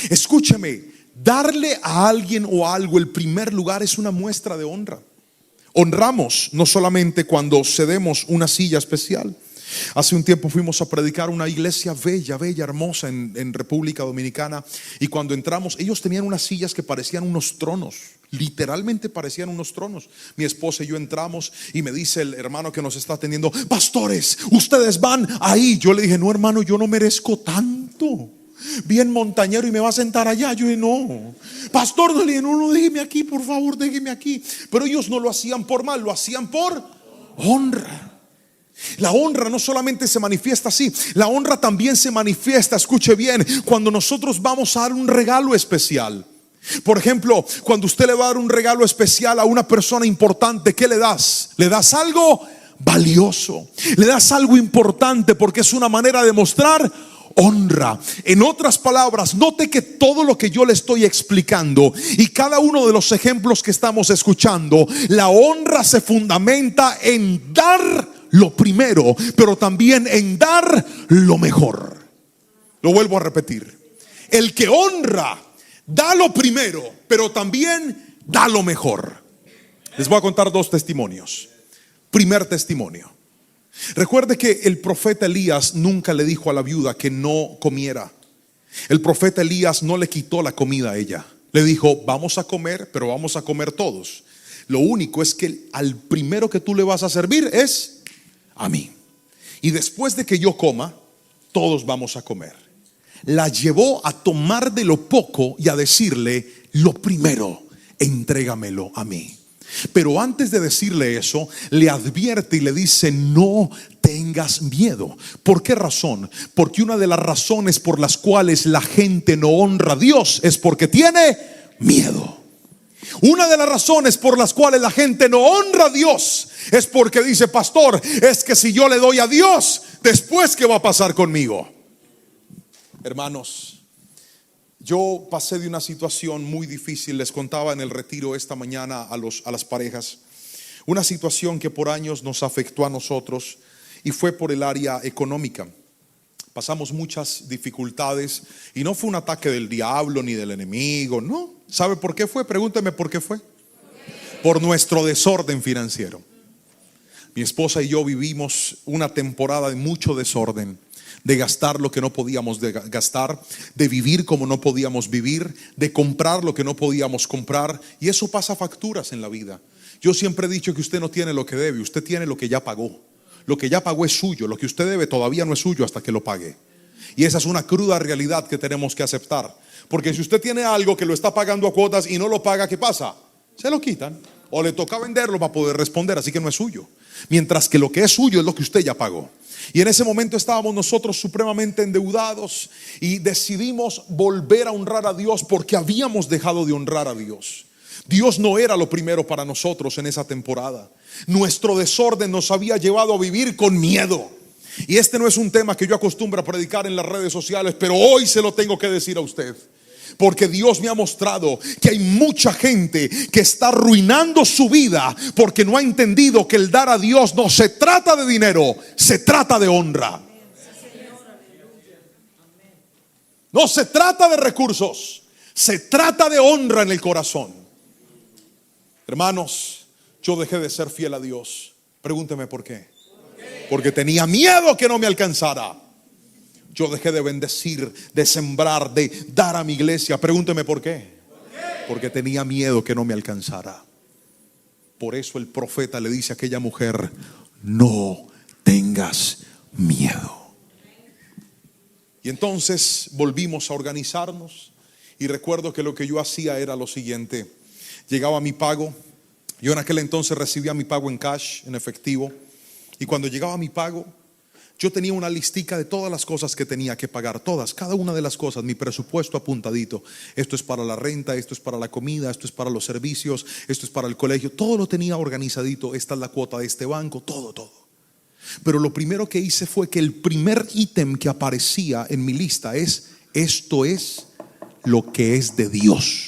Escúcheme, darle a alguien o a algo el primer lugar es una muestra de honra. Honramos no solamente cuando cedemos una silla especial. Hace un tiempo fuimos a predicar a una iglesia bella, hermosa en República Dominicana, y cuando entramos, ellos tenían unas sillas que parecían unos tronos. Literalmente parecían unos tronos. Mi esposa y yo entramos, y me dice el hermano que nos está atendiendo: pastores, ustedes van ahí. Yo le dije: no, hermano, yo no merezco tanto. Bien montañero, y me va a sentar allá. Yo dije: no, pastor, no, le dije: no, déjeme aquí, por favor, déjeme aquí. Pero ellos no lo hacían por mal, lo hacían por honra. La honra no solamente se manifiesta así, la honra también se manifiesta, escuche bien, cuando nosotros vamos a dar un regalo especial. Por ejemplo, cuando usted le va a dar un regalo especial a una persona importante, ¿qué le das? Le das algo valioso, le das algo importante, porque es una manera de mostrar honra. En otras palabras, note que todo lo que yo le estoy explicando y cada uno de los ejemplos que estamos escuchando, la honra se fundamenta en dar lo primero, pero también en dar lo mejor. Lo vuelvo a repetir: el que honra da lo primero, pero también da lo mejor. Les voy a contar dos testimonios. Primer testimonio: recuerde que el profeta Elías nunca le dijo a la viuda que no comiera. El profeta Elías no le quitó la comida a ella. Le dijo: vamos a comer, pero vamos a comer todos. Lo único es que al primero que tú le vas a servir es a mí. Y después de que yo coma, todos vamos a comer. La llevó a tomar de lo poco y a decirle: lo primero, entrégamelo a mí. Pero antes de decirle eso, le advierte y le dice: no tengas miedo. ¿Por qué razón? Porque una de las razones por las cuales la gente no honra a Dios es porque tiene miedo. Una de las razones por las cuales la gente no honra a Dios es porque dice: pastor, es que si yo le doy a Dios, después ¿qué va a pasar conmigo? Hermanos, yo pasé de una situación muy difícil. Les contaba en el retiro esta mañana a las parejas, una situación que por años nos afectó a nosotros, y fue por el área económica. Pasamos muchas dificultades, y no fue un ataque del diablo ni del enemigo, no. ¿Sabe por qué fue? Pregúnteme por qué fue. Por nuestro desorden financiero. Mi esposa y yo vivimos una temporada de mucho desorden. de gastar lo que no podíamos gastar, de vivir como no podíamos vivir, de comprar lo que no podíamos comprar. Y eso pasa facturas en la vida. Yo siempre he dicho que usted no tiene lo que debe, usted tiene lo que ya pagó. Lo que ya pagó es suyo, lo que usted debe todavía no es suyo hasta que lo pague. Y esa es una cruda realidad que tenemos que aceptar. Porque si usted tiene algo que lo está pagando a cuotas y no lo paga, ¿qué pasa? Se lo quitan o le toca venderlo para poder responder, así que no es suyo. Mientras que lo que es suyo es lo que usted ya pagó. Y en ese momento estábamos nosotros supremamente endeudados y decidimos volver a honrar a Dios porque habíamos dejado de honrar a Dios. Dios no era lo primero para nosotros en esa temporada. Nuestro desorden nos había llevado a vivir con miedo. Y este no es un tema que yo acostumbro a predicar en las redes sociales, pero hoy se lo tengo que decir a usted. Porque Dios me ha mostrado que hay mucha gente que está arruinando su vida porque no ha entendido que el dar a Dios no se trata de dinero, se trata de honra. No se trata de recursos, se trata de honra en el corazón. Hermanos, yo dejé de ser fiel a Dios. Pregúnteme por qué. Porque tenía miedo que no me alcanzara. Yo dejé de bendecir, de sembrar, de dar a mi iglesia. Pregúnteme por qué. Porque tenía miedo que no me alcanzara. Por eso el profeta le dice a aquella mujer: no tengas miedo. Y entonces volvimos a organizarnos. Y recuerdo que lo que yo hacía era lo siguiente. Llegaba mi pago. Yo en aquel entonces recibía mi pago en cash, en efectivo. Y cuando llegaba mi pago, yo tenía una listica de todas las cosas que tenía que pagar, todas, cada una de las cosas, mi presupuesto apuntadito. Esto es para la renta, esto es para la comida, esto es para los servicios, esto es para el colegio. Todo lo tenía organizadito. Esta es la cuota de este banco, todo. Pero lo primero que hice fue que el primer ítem que aparecía en mi lista es: esto es lo que es de Dios.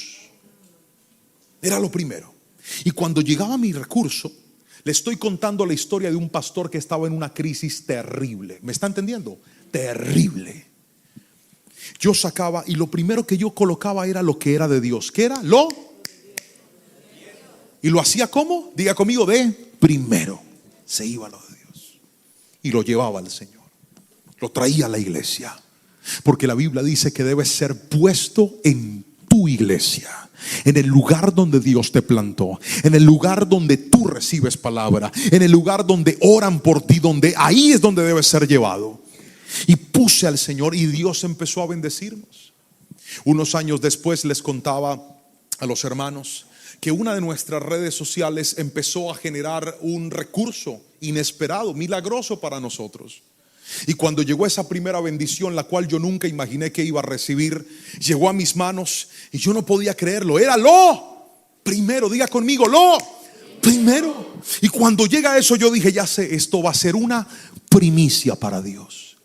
Era lo primero. Y cuando llegaba mi recurso, le estoy contando la historia de un pastor que estaba en una crisis terrible. ¿Me está entendiendo? Terrible. Yo sacaba y lo primero que yo colocaba era lo que era de Dios. ¿Qué era? Y lo hacía ¿cómo? Diga conmigo, de primero. Se iba lo de Dios y lo llevaba al Señor. Lo traía a la iglesia. Porque la Biblia dice que debe ser puesto en tu iglesia, en el lugar donde Dios te plantó, en el lugar donde tú recibes palabra, en el lugar donde oran por ti, donde ahí es donde debe ser llevado. Y puse al Señor y Dios empezó a bendecirnos. Unos años después les contaba a los hermanos que una de nuestras redes sociales empezó a generar un recurso inesperado, milagroso para nosotros. Y cuando llegó esa primera bendición, la cual yo nunca imaginé que iba a recibir, llegó a mis manos y yo no podía creerlo. Era lo primero, diga conmigo, lo primero. Y cuando llega eso, yo dije: ya sé, esto va a ser una primicia para Dios.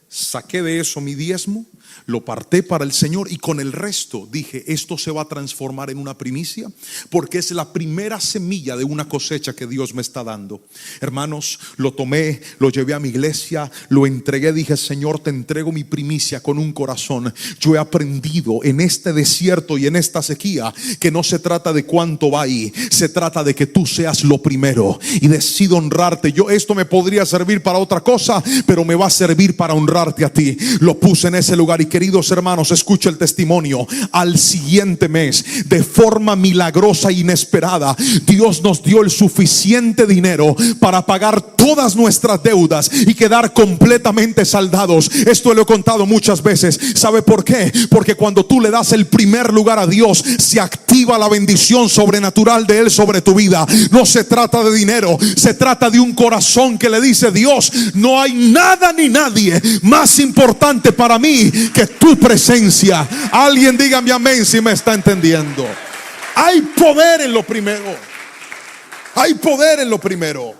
Saqué de eso mi diezmo, lo aparté para el Señor y con el resto dije: esto se va a transformar en una primicia, porque es la primera semilla de una cosecha que Dios me está dando. Hermanos, lo tomé, lo llevé a mi iglesia, lo entregué. Dije: Señor, te entrego mi primicia con un corazón. Yo he aprendido en este desierto y en esta sequía que no se trata de cuánto va ahí, se trata de que tú seas lo primero. Y decido honrarte. Esto me podría servir para otra cosa, pero me va a servir para honrarte a ti. Lo puse en ese lugar. Y queridos hermanos, escucha el testimonio. Al siguiente mes, de forma milagrosa e inesperada, Dios nos dio el suficiente dinero para pagar todas nuestras deudas y quedar completamente saldados. Esto lo he contado muchas veces. ¿Sabe por qué? Porque cuando tú le das el primer lugar a Dios, se activa la bendición sobrenatural de Él sobre tu vida. No se trata de dinero, se trata de un corazón que le dice: Dios, no hay nada ni nadie más importante para mí que tu presencia. Alguien dígame amén si me está entendiendo. Hay poder en lo primero. Hay poder en lo primero.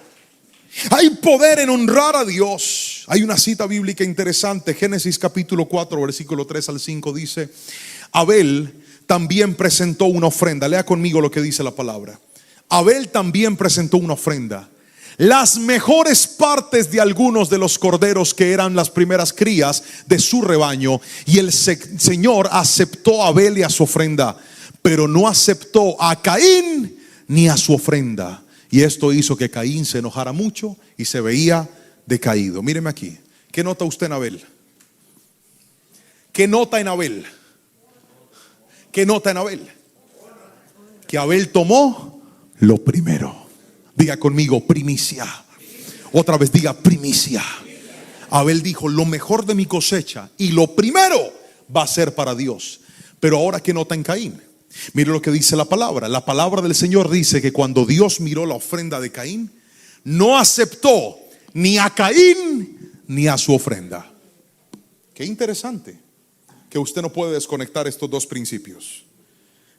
Hay poder en honrar a Dios. Hay una cita bíblica interesante. Génesis capítulo 4 versículo 3 al 5 dice: Abel también presentó una ofrenda. Lea conmigo lo que dice la palabra. Abel también presentó una ofrenda, las mejores partes de algunos de los corderos que eran las primeras crías de su rebaño. Y el Señor aceptó a Abel y a su ofrenda, pero no aceptó a Caín ni a su ofrenda. Y esto hizo que Caín se enojara mucho y se veía decaído. Míreme aquí. ¿Qué nota usted en Abel? ¿Qué nota en Abel? ¿Qué nota en Abel? Que Abel tomó lo primero. Diga conmigo, primicia. Otra vez diga, primicia. Abel dijo, lo mejor de mi cosecha y lo primero va a ser para Dios. Pero ahora, ¿qué nota en Caín? Mire lo que dice la palabra. La palabra del Señor dice que cuando Dios miró la ofrenda de Caín, no aceptó ni a Caín ni a su ofrenda. Qué interesante que usted no puede desconectar estos dos principios.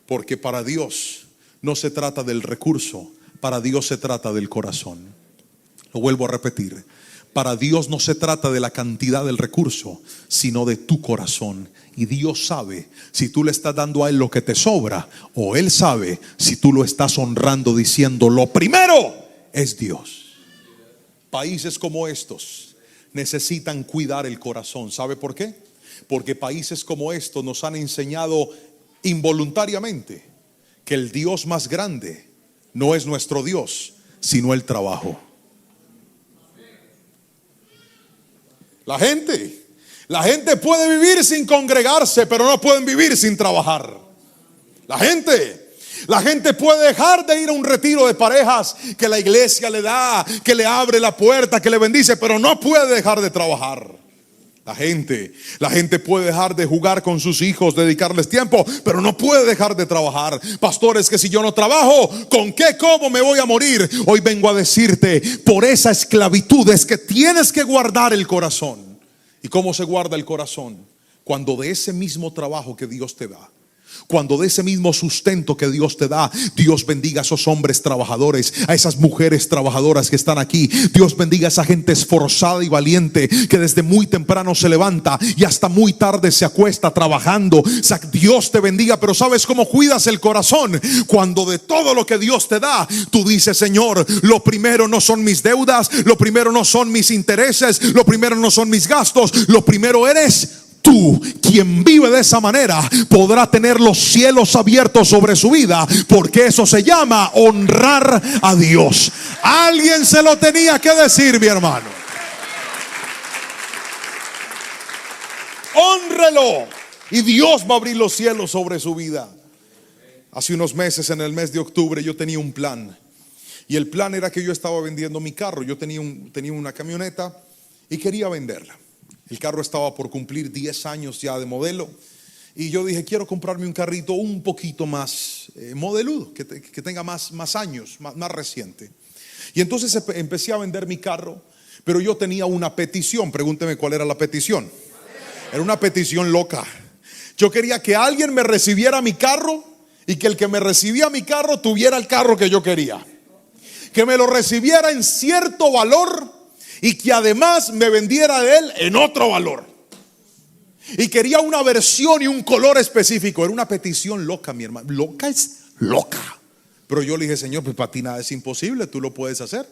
Porque para Dios no se trata del recurso, para Dios se trata del corazón. Lo vuelvo a repetir. Para Dios no se trata de la cantidad del recurso, sino de tu corazón. Y Dios sabe si tú le estás dando a Él lo que te sobra, o Él sabe si tú lo estás honrando diciendo, lo primero es Dios. Países como estos necesitan cuidar el corazón. ¿Sabe por qué? Porque países como estos nos han enseñado involuntariamente que el Dios más grande no es nuestro Dios, sino el trabajo. La gente puede vivir sin congregarse, pero no pueden vivir sin trabajar. La gente puede dejar de ir a un retiro de parejas que la iglesia le da, que le abre la puerta, que le bendice, pero no puede dejar de trabajar. La gente puede dejar de jugar con sus hijos, dedicarles tiempo, pero no puede dejar de trabajar. Pastores, que si yo no trabajo, ¿con qué como me voy a morir? Hoy vengo a decirte, por esa esclavitud es que tienes que guardar el corazón. ¿Y cómo se guarda el corazón? Cuando de ese mismo trabajo que Dios te da, cuando de ese mismo sustento que Dios te da, Dios bendiga a esos hombres trabajadores, a esas mujeres trabajadoras que están aquí. Dios bendiga a esa gente esforzada y valiente que desde muy temprano se levanta y hasta muy tarde se acuesta trabajando. O sea, Dios te bendiga. Pero ¿sabes cómo cuidas el corazón? Cuando de todo lo que Dios te da, tú dices, Señor, lo primero no son mis deudas, lo primero no son mis intereses, lo primero no son mis gastos, lo primero eres tú. Quien vive de esa manera podrá tener los cielos abiertos sobre su vida, porque eso se llama honrar a Dios. Alguien se lo tenía que decir, mi hermano. Hónrelo y Dios va a abrir los cielos sobre su vida. Hace unos meses, en el mes de octubre, yo tenía un plan. Y el plan era que yo estaba vendiendo mi carro. Yo tenía una camioneta y quería venderla. El carro estaba por cumplir 10 años ya de modelo. Y yo dije, quiero comprarme un carrito un poquito más modeludo, que tenga más años, más reciente. Y entonces empecé a vender mi carro. Pero yo tenía una petición. Pregúnteme cuál era la petición. Era una petición loca. Yo quería que alguien me recibiera mi carro, y que el que me recibía mi carro tuviera el carro que yo quería. Que me lo recibiera en cierto valor, y que además me vendiera de él en otro valor. Y quería una versión y un color específico. Era una petición loca, mi hermano. Loca es loca. Pero yo le dije, Señor, pues para ti nada es imposible, tú lo puedes hacer.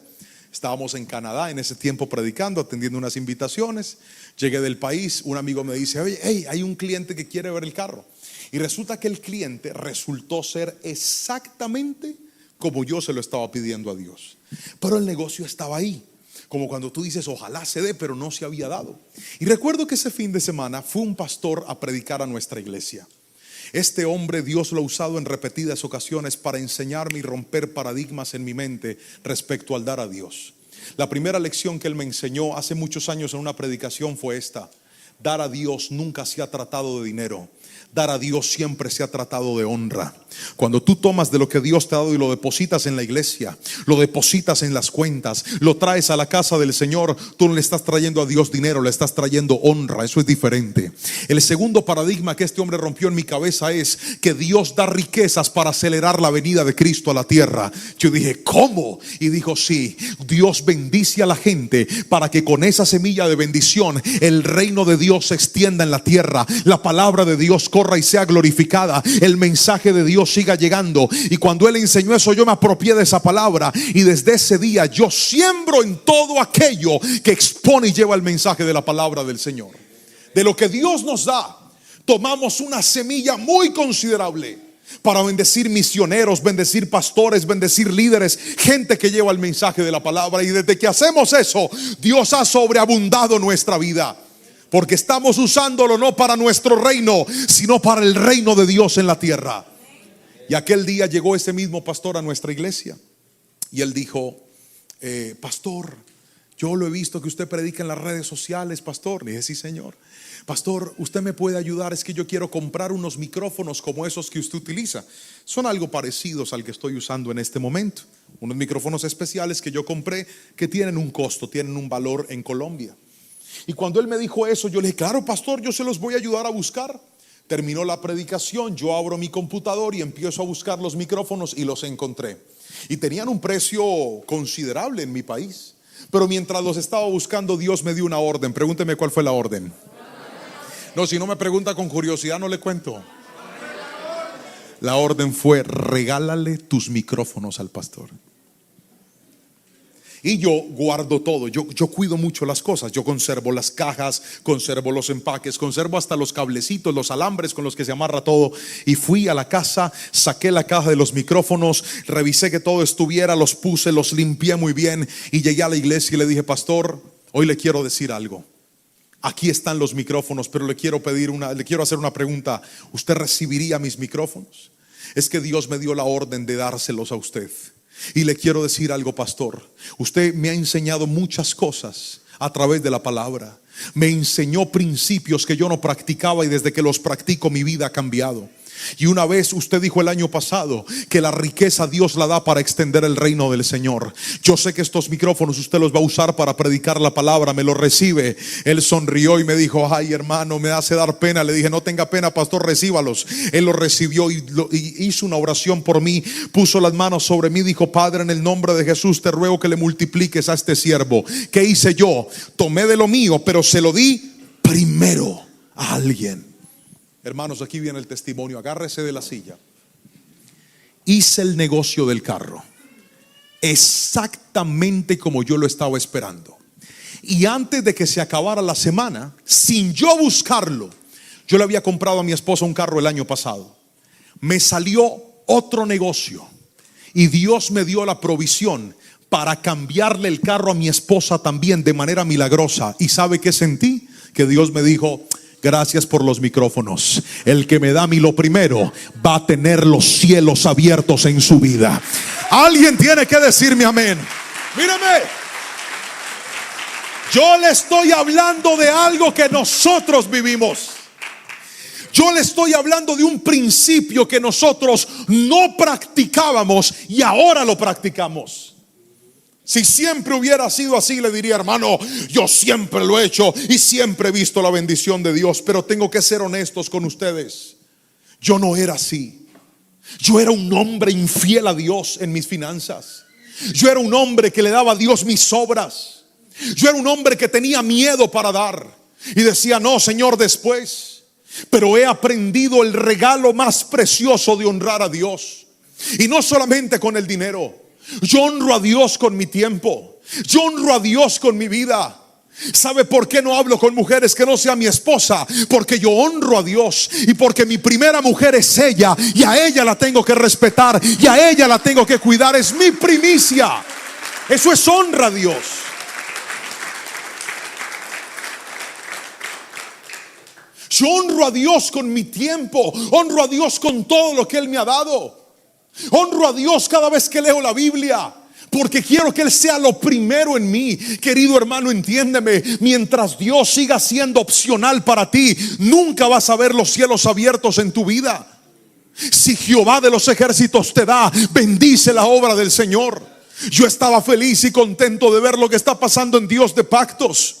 Estábamos en Canadá en ese tiempo predicando, atendiendo unas invitaciones. Llegué del país, un amigo me dice, oye, hey, hay un cliente que quiere ver el carro. Y resulta que el cliente resultó ser exactamente como yo se lo estaba pidiendo a Dios. Pero el negocio estaba ahí. Como cuando tú dices, ojalá se dé, pero no se había dado. Y recuerdo que ese fin de semana fue un pastor a predicar a nuestra iglesia. Este hombre Dios lo ha usado en repetidas ocasiones para enseñarme y romper paradigmas en mi mente respecto al dar a Dios. La primera lección que él me enseñó hace muchos años en una predicación fue esta: dar a Dios nunca se ha tratado de dinero. Dar a Dios siempre se ha tratado de honra. Cuando tú tomas de lo que Dios te ha dado y lo depositas en la iglesia, lo depositas en las cuentas, lo traes a la casa del Señor, tú no le estás trayendo a Dios dinero, le estás trayendo honra. Eso es diferente. El segundo paradigma que este hombre rompió en mi cabeza es que Dios da riquezas para acelerar la venida de Cristo a la tierra. Yo dije, ¿cómo? Y dijo, sí, Dios bendice a la gente para que con esa semilla de bendición el reino de Dios se extienda en la tierra, la palabra de Dios corra y sea glorificada, el mensaje de Dios siga llegando. Y cuando él enseñó eso, yo me apropié de esa palabra, y desde ese día yo siembro en todo aquello que expone y lleva el mensaje de la palabra del Señor. De lo que Dios nos da, tomamos una semilla muy considerable. para bendecir misioneros, bendecir pastores, bendecir líderes, gente que lleva el mensaje de la palabra. Y desde que hacemos eso, Dios ha sobreabundado nuestra vida, porque estamos usándolo no para nuestro reino, sino para el reino de Dios en la tierra. Y aquel día llegó ese mismo pastor a nuestra iglesia y él dijo: pastor, yo lo he visto que usted predica en las redes sociales, pastor. Le dije: sí, señor. Pastor, usted me puede ayudar, es que yo quiero comprar unos micrófonos como esos que usted utiliza. Son algo parecidos al que estoy usando en este momento. Unos micrófonos especiales que yo compré, que tienen un costo, tienen un valor en Colombia. Y cuando él me dijo eso, yo le dije: claro, pastor, yo se los voy a ayudar a buscar. Terminó la predicación, yo abro mi computador y empiezo a buscar los micrófonos y los encontré. Y tenían un precio considerable en mi país. Pero mientras los estaba buscando, Dios me dio una orden. Pregúnteme cuál fue la orden. No, si no me pregunta con curiosidad, no le cuento. La orden fue: regálale tus micrófonos al pastor. Y yo guardo todo, yo cuido mucho las cosas. Yo conservo las cajas, conservo los empaques, conservo hasta los cablecitos, los alambres con los que se amarra todo. Y fui a la casa, saqué la caja de los micrófonos, revisé que todo estuviera, los puse, los limpié muy bien. Y llegué a la iglesia y le dije: pastor, hoy le quiero decir algo. Aquí están los micrófonos, pero le quiero hacer una pregunta. ¿Usted recibiría mis micrófonos? Es que Dios me dio la orden de dárselos a usted. Y le quiero decir algo, pastor. Usted me ha enseñado muchas cosas a través de la palabra. Me enseñó principios que yo no practicaba, y desde que los practico mi vida ha cambiado. Y una vez usted dijo el año pasado que la riqueza Dios la da para extender el reino del Señor. Yo sé que estos micrófonos usted los va a usar para predicar la palabra. ¿Me los recibe? Él sonrió y me dijo: ay, hermano, me hace dar pena. Le dije: no tenga pena, pastor, recíbalos. Él los recibió y hizo una oración por mí. Puso las manos sobre mí, dijo: Padre, en el nombre de Jesús te ruego que le multipliques a este siervo. ¿Qué hice yo? Tomé de lo mío, pero se lo di primero a alguien. Hermanos, aquí viene el testimonio. Agárrese de la silla. Hice el negocio del carro exactamente como yo lo estaba esperando. Y antes de que se acabara la semana, sin yo buscarlo, yo le había comprado a mi esposa un carro el año pasado. Me salió otro negocio y Dios me dio la provisión para cambiarle el carro a mi esposa también de manera milagrosa. ¿Y sabe qué sentí? Que Dios me dijo: gracias por los micrófonos. El que me da a mí lo primero va a tener los cielos abiertos en su vida. Alguien tiene que decirme amén. Mírame, yo le estoy hablando de algo que nosotros vivimos. Yo le estoy hablando de un principio que nosotros no practicábamos y ahora lo practicamos. Si siempre hubiera sido así, le diría: hermano, yo siempre lo he hecho y siempre he visto la bendición de Dios. Pero tengo que ser honestos con ustedes. Yo no era así. Yo era un hombre infiel a Dios en mis finanzas. Yo era un hombre que le daba a Dios mis obras. Yo era un hombre que tenía miedo para dar y decía: no, Señor, después. Pero he aprendido el regalo más precioso de honrar a Dios. Y no solamente con el dinero. Yo honro a Dios con mi tiempo. Yo honro a Dios con mi vida. ¿Sabe por qué no hablo con mujeres que no sea mi esposa? Porque yo honro a Dios y porque mi primera mujer es ella, y a ella la tengo que respetar y a ella la tengo que cuidar. Es mi primicia. Eso es honra a Dios. Yo honro a Dios con mi tiempo. Honro a Dios con todo lo que Él me ha dado. Honro a Dios cada vez que leo la Biblia, porque quiero que Él sea lo primero en mí. Querido hermano, entiéndeme. Mientras Dios siga siendo opcional para ti, nunca vas a ver los cielos abiertos en tu vida. Si Jehová de los ejércitos te da, bendice la obra del Señor. Yo estaba feliz y contento de ver lo que está pasando en Dios de Pactos.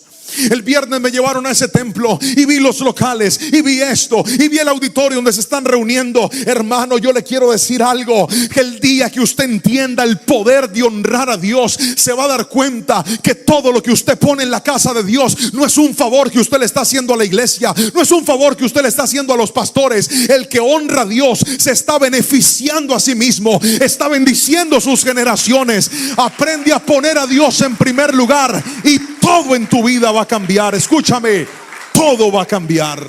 El viernes me llevaron a ese templo y vi los locales y vi esto y vi el auditorio donde se están reuniendo. Hermano, yo le quiero decir algo: que el día que usted entienda el poder de honrar a Dios, se va a dar cuenta que todo lo que usted pone en la casa de Dios no es un favor que usted le está haciendo a la iglesia, no es un favor que usted le está haciendo a los pastores. El que honra a Dios se está beneficiando a sí mismo, está bendiciendo sus generaciones. Aprende a poner a Dios en primer lugar y todo en tu vida va a cambiar. Escúchame, todo va a cambiar.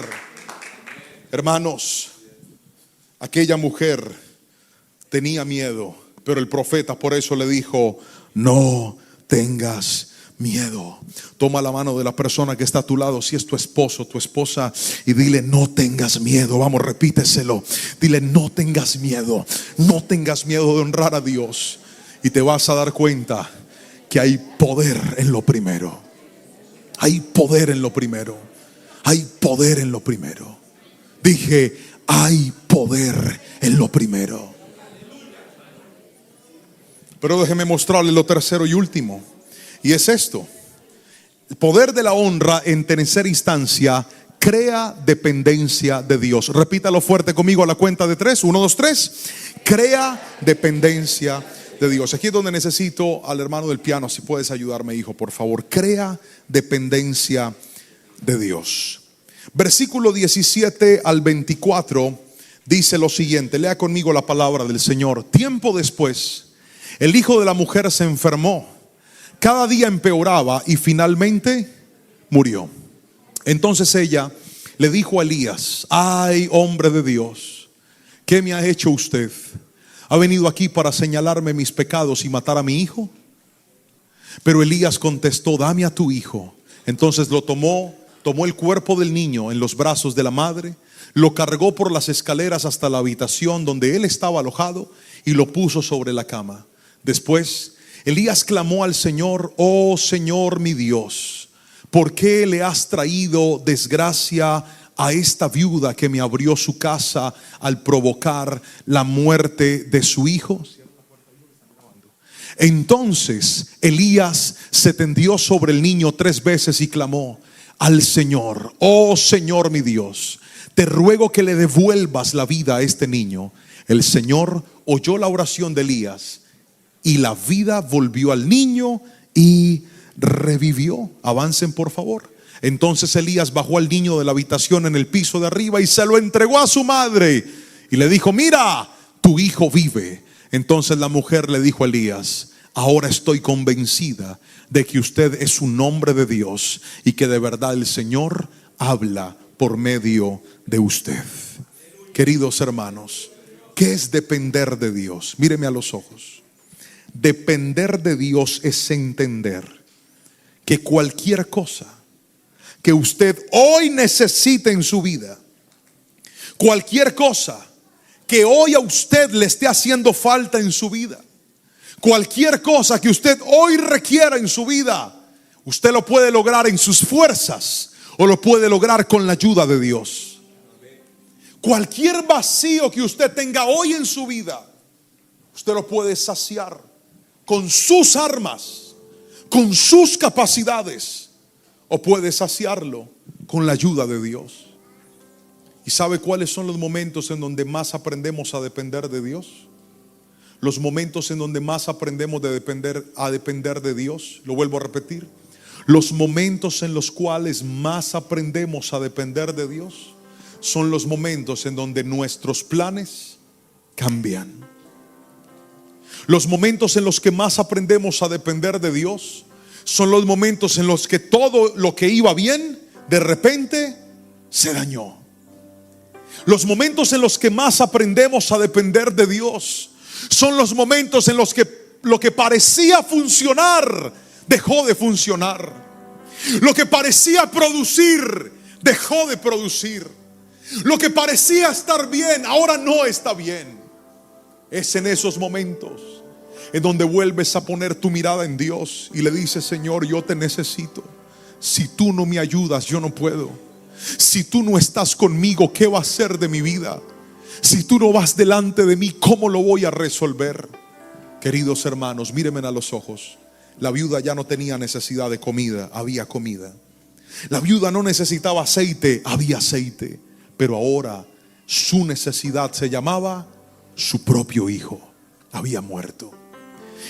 Hermanos, Aquella mujer tenía miedo, pero el profeta por eso le dijo: no tengas miedo. Toma la mano de la persona que está a tu lado, si es tu esposo, tu esposa, y dile: no tengas miedo. Vamos, repíteselo. Dile: no tengas miedo. No tengas miedo de honrar a Dios. Y te vas a dar cuenta que hay poder en lo primero. Hay poder en lo primero. Hay poder en lo primero. Dije: hay poder en lo primero. Pero déjeme mostrarle lo tercero y último. Y es esto: el poder de la honra en tercera instancia crea dependencia de Dios. Repítalo fuerte conmigo a la cuenta de 3. 1, 2, 3. Crea dependencia de Dios. Aquí es donde necesito al hermano del piano. Si puedes ayudarme, hijo, por favor. Crea dependencia de Dios. Versículo 17 al 24 dice lo siguiente. Lea conmigo la palabra del Señor. Tiempo después, el hijo de la mujer se enfermó. Cada día empeoraba y finalmente murió. Entonces ella le dijo a Elías: ay, hombre de Dios, ¿qué me ha hecho usted? ¿Ha venido aquí para señalarme mis pecados y matar a mi hijo? Pero Elías contestó: dame a tu hijo. Entonces lo tomó el cuerpo del niño en los brazos de la madre, lo cargó por las escaleras hasta la habitación donde él estaba alojado y lo puso sobre la cama. Después Elías clamó al Señor: oh Señor mi Dios, ¿por qué le has traído desgracia a esta viuda que me abrió su casa al provocar la muerte de su hijo? Entonces Elías se tendió sobre el niño 3 veces y clamó al Señor: oh Señor mi Dios, te ruego que le devuelvas la vida a este niño. El Señor oyó la oración de Elías y la vida volvió al niño y revivió. Avancen, por favor. Entonces Elías bajó al niño de la habitación en el piso de arriba y se lo entregó a su madre y le dijo: mira, tu hijo vive. Entonces la mujer le dijo a Elías: ahora estoy convencida de que usted es un hombre de Dios y que de verdad el Señor habla por medio de usted. Queridos hermanos, ¿qué es depender de Dios? Míreme a los ojos. Depender de Dios es entender que cualquier cosa que usted hoy necesite en su vida, cualquier cosa que hoy a usted le esté haciendo falta en su vida, cualquier cosa que usted hoy requiera en su vida, usted lo puede lograr en sus fuerzas o lo puede lograr con la ayuda de Dios. Cualquier vacío que usted tenga hoy en su vida, usted lo puede saciar con sus armas, con sus capacidades, o puede saciarlo con la ayuda de Dios. ¿Y sabe cuáles son los momentos en donde más aprendemos a depender de Dios? Los momentos en donde más aprendemos a depender de Dios. Lo vuelvo a repetir. Los momentos en los cuales más aprendemos a depender de Dios son los momentos en donde nuestros planes cambian. Los momentos en los que más aprendemos a depender de Dios son los momentos en los que todo lo que iba bien de repente se dañó. Los momentos en los que más aprendemos a depender de Dios son los momentos en los que lo que parecía funcionar dejó de funcionar. Lo que parecía producir dejó de producir. Lo que parecía estar bien ahora no está bien. Es en esos momentos en donde vuelves a poner tu mirada en Dios y le dices: Señor, yo te necesito. Si tú no me ayudas, yo no puedo. Si tú no estás conmigo, ¿qué va a ser de mi vida? Si tú no vas delante de mí, ¿cómo lo voy a resolver? Queridos hermanos, mírenme a los ojos. La viuda ya no tenía necesidad de comida, había comida. La viuda no necesitaba aceite, había aceite. Pero ahora su necesidad se llamaba su propio hijo. Había muerto.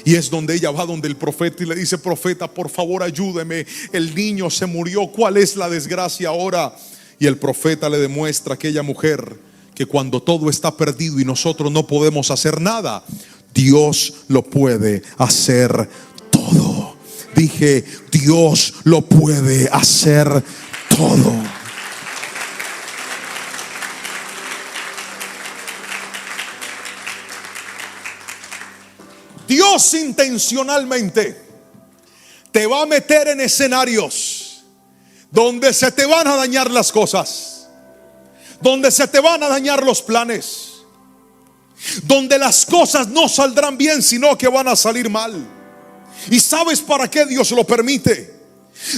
Y es donde ella va donde el profeta y le dice: profeta, por favor ayúdeme, el niño se murió, ¿cuál es la desgracia ahora? Y el profeta le demuestra a aquella mujer que cuando todo está perdido y nosotros no podemos hacer nada, Dios lo puede hacer todo. Dije: Dios lo puede hacer todo. Dios intencionalmente te va a meter en escenarios donde se te van a dañar las cosas, donde se te van a dañar los planes, donde las cosas no saldrán bien, sino que van a salir mal. ¿Y sabes para qué Dios lo permite?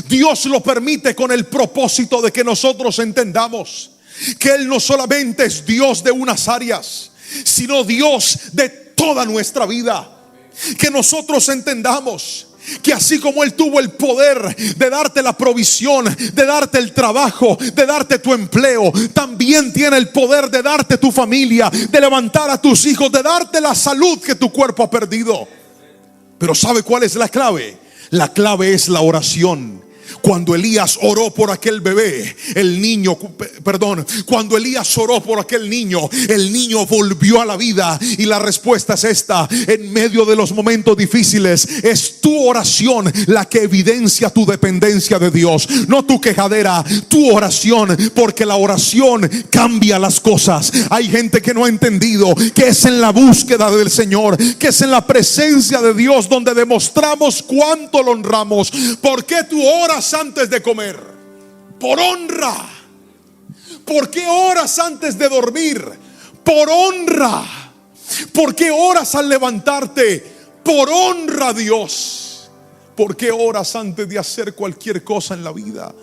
Dios lo permite con el propósito de que nosotros entendamos que Él no solamente es Dios de unas áreas, sino Dios de toda nuestra vida. Que nosotros entendamos que así como Él tuvo el poder de darte la provisión, de darte el trabajo, de darte tu empleo, también tiene el poder de darte tu familia, de levantar a tus hijos, de darte la salud que tu cuerpo ha perdido. Pero ¿sabe cuál es la clave? La clave es la oración. Cuando Elías oró por aquel bebé, cuando Elías oró por aquel niño, el niño volvió a la vida. Y la respuesta es esta: en medio de los momentos difíciles, es tu oración la que evidencia tu dependencia de Dios, no tu quejadera, tu oración, porque la oración cambia las cosas. Hay gente que no ha entendido que es en la búsqueda del Señor, que es en la presencia de Dios donde demostramos cuánto lo honramos. ¿Por qué tú oras antes de comer? Por honra. ¿Por qué oras antes de dormir? Por honra. ¿Por qué oras al levantarte? Por honra a Dios. ¿Por qué oras antes de hacer cualquier cosa en la vida?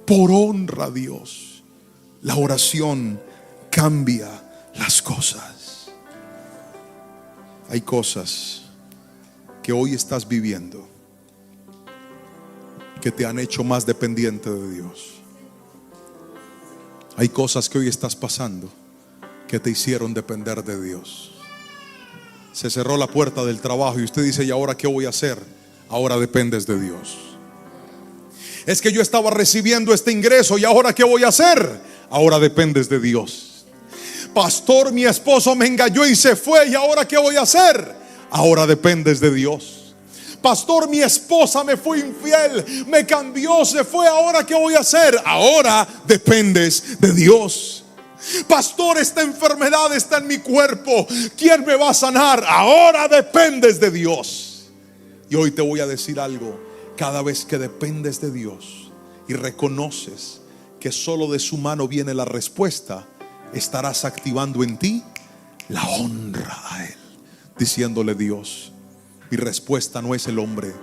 Por honra a Dios. La oración cambia las cosas. Hay cosas que hoy estás viviendo que te han hecho más dependiente de Dios. Hay cosas que hoy estás pasando que te hicieron depender de Dios. Se cerró la puerta del trabajo y usted dice: ¿y ahora qué voy a hacer? Ahora dependes de Dios. Es que yo estaba recibiendo este ingreso y ahora qué voy a hacer? Ahora dependes de Dios. Pastor, mi esposo me engañó y se fue, ¿y ahora qué voy a hacer? Ahora dependes de Dios. Pastor, mi esposa me fue infiel, me cambió, se fue, ¿ahora qué voy a hacer? Ahora dependes de Dios. Pastor, esta enfermedad está en mi cuerpo, ¿quién me va a sanar? Ahora dependes de Dios. Y hoy te voy a decir algo: cada vez que dependes de Dios y reconoces que solo de su mano viene la respuesta, estarás activando en ti la honra a Él, diciéndole: Dios, mi respuesta no es el hombre,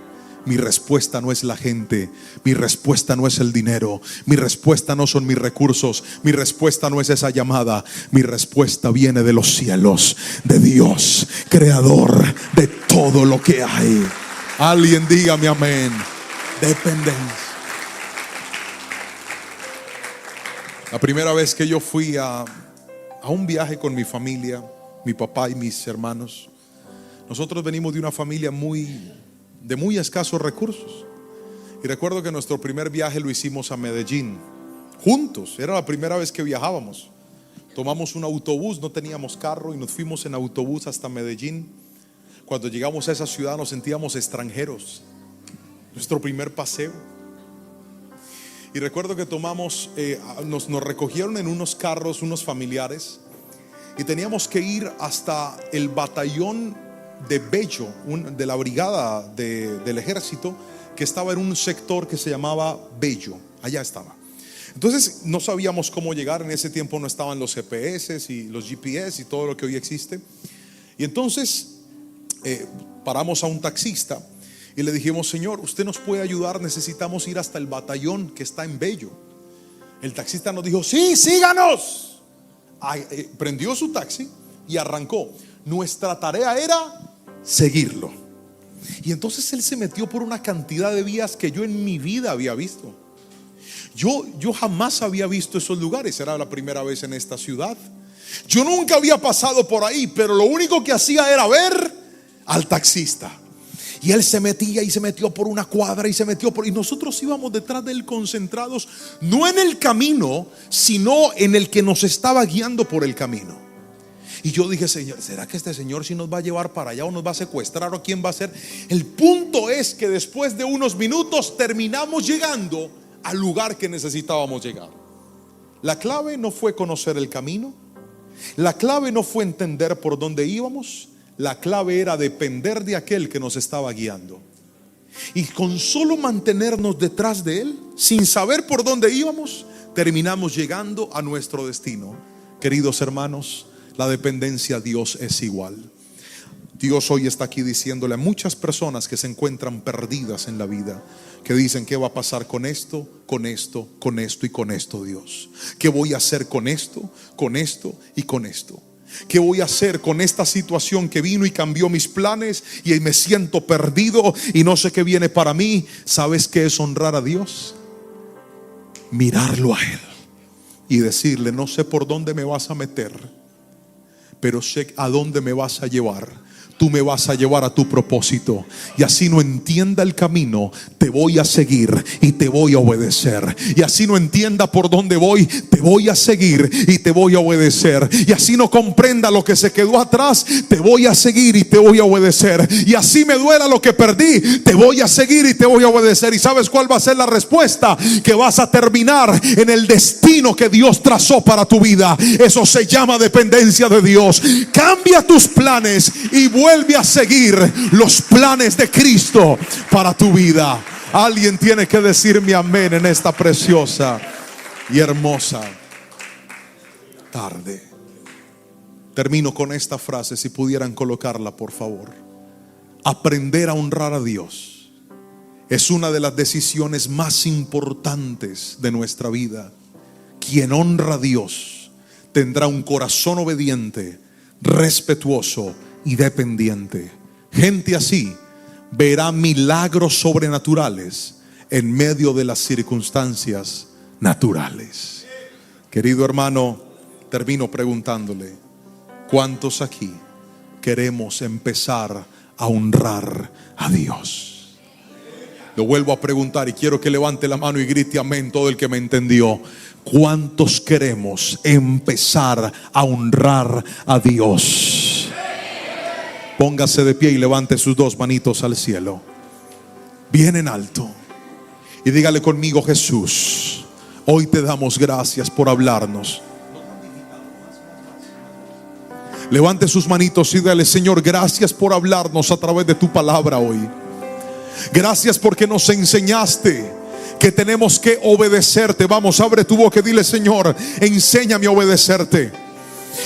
mi respuesta no es la gente, mi respuesta no es el dinero, mi respuesta no son mis recursos, mi respuesta no es esa llamada. Mi respuesta viene de los cielos, de Dios, creador de todo lo que hay. Alguien dígame amén. Dependencia. La primera vez que yo fui a un viaje con mi familia, mi papá y mis hermanos, nosotros venimos de una familia de muy escasos recursos. Y recuerdo que nuestro primer viaje lo hicimos a Medellín, juntos. Era la primera vez que viajábamos. Tomamos un autobús, no teníamos carro, y nos fuimos en autobús hasta Medellín. Cuando llegamos a esa ciudad nos sentíamos extranjeros. Nuestro primer paseo. Y recuerdo que nos recogieron en unos carros, unos familiares, y teníamos que ir hasta el batallón de Bello, de la brigada del ejército, que estaba en un sector que se llamaba Bello. Allá estaba. Entonces no sabíamos cómo llegar. En ese tiempo no estaban los GPS y los GPS y todo lo que hoy existe. Y entonces paramos a un taxista y le dijimos: Señor, ¿usted nos puede ayudar? Necesitamos ir hasta el batallón que está en Bello. El taxista nos dijo: sí, síganos. Prendió su taxi y arrancó. Nuestra tarea era seguirlo. Y entonces él se metió por una cantidad de vías que yo en mi vida había visto. Yo jamás había visto esos lugares. Era la primera vez en esta ciudad. Yo nunca había pasado por ahí, pero lo único que hacía era ver al taxista. Y él se metía y se metió por una cuadra y se metió y nosotros íbamos detrás de él concentrados, no en el camino, sino en el que nos estaba guiando por el camino. Y yo dije: Señor, ¿será que este señor sí nos va a llevar para allá o nos va a secuestrar o quién va a ser? El punto es que después de unos minutos terminamos llegando al lugar que necesitábamos llegar. La clave no fue conocer el camino, la clave no fue entender por dónde íbamos, La clave era depender de aquel que nos estaba guiando. Y con solo mantenernos detrás de Él, sin saber por dónde íbamos, terminamos llegando a nuestro destino. Queridos hermanos, la dependencia a Dios es igual. Dios hoy está aquí diciéndole a muchas personas que se encuentran perdidas en la vida, que dicen: ¿qué va a pasar con esto, con esto, con esto y con esto, Dios? ¿Qué voy a hacer con esto y con esto? ¿Qué voy a hacer con esta situación que vino y cambió mis planes y me siento perdido y no sé qué viene para mí? ¿Sabes qué es honrar a Dios? Mirarlo a Él y decirle: no sé por dónde me vas a meter, pero sé a dónde me vas a llevar. Tú me vas a llevar a tu propósito, y así no entienda el camino, te voy a seguir y te voy a obedecer. Y así no entienda por dónde voy, te voy a seguir y te voy a obedecer. Y así no comprenda lo que se quedó atrás, te voy a seguir y te voy a obedecer. Y así me duela lo que perdí, te voy a seguir y te voy a obedecer. ¿Y sabes cuál va a ser la respuesta? Que vas a terminar en el destino que Dios trazó para tu vida. Eso se llama dependencia de Dios. Cambia tus planes y vuelve a seguir los planes de Cristo para tu vida. Alguien tiene que decirme amén en esta preciosa y hermosa tarde. Termino con esta frase, si pudieran colocarla, por favor. Aprender a honrar a Dios es una de las decisiones más importantes de nuestra vida. Quien honra a Dios tendrá un corazón obediente, respetuoso y dependiente. Gente así verá milagros sobrenaturales en medio de las circunstancias naturales. Querido hermano, termino preguntándole: ¿cuántos aquí queremos empezar a honrar a Dios? Lo vuelvo a preguntar y quiero que levante la mano y grite amén todo el que me entendió. ¿Cuántos queremos empezar a honrar a Dios? Póngase de pie y levante sus dos manitos al cielo, bien en alto, y dígale conmigo: Jesús, hoy te damos gracias por hablarnos. Levante sus manitos y dígale: Señor, gracias por hablarnos a través de tu palabra hoy. Gracias porque nos enseñaste que tenemos que obedecerte. Vamos, abre tu boca y dile: Señor, enséñame a obedecerte.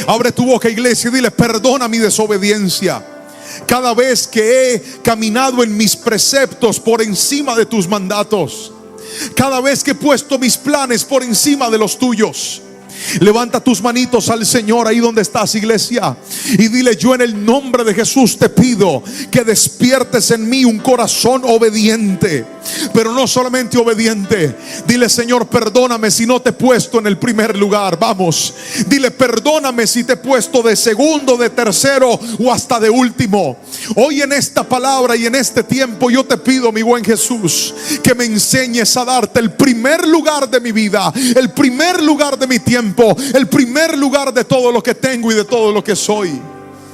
Abre tu boca, iglesia, y dile: perdona mi desobediencia. Cada vez que he caminado en mis preceptos por encima de tus mandatos, cada vez que he puesto mis planes por encima de los tuyos. Levanta tus manitos al Señor ahí donde estás, iglesia, y dile: yo en el nombre de Jesús te pido que despiertes en mí un corazón obediente. Pero no solamente obediente. Dile: Señor, perdóname si no te he puesto en el primer lugar. Vamos, dile: perdóname si te he puesto de segundo, de tercero o hasta de último. Hoy en esta palabra y en este tiempo yo te pido, mi buen Jesús, que me enseñes a darte el primer lugar de mi vida, el primer lugar de mi tiempo, el primer lugar de todo lo que tengo y de todo lo que soy.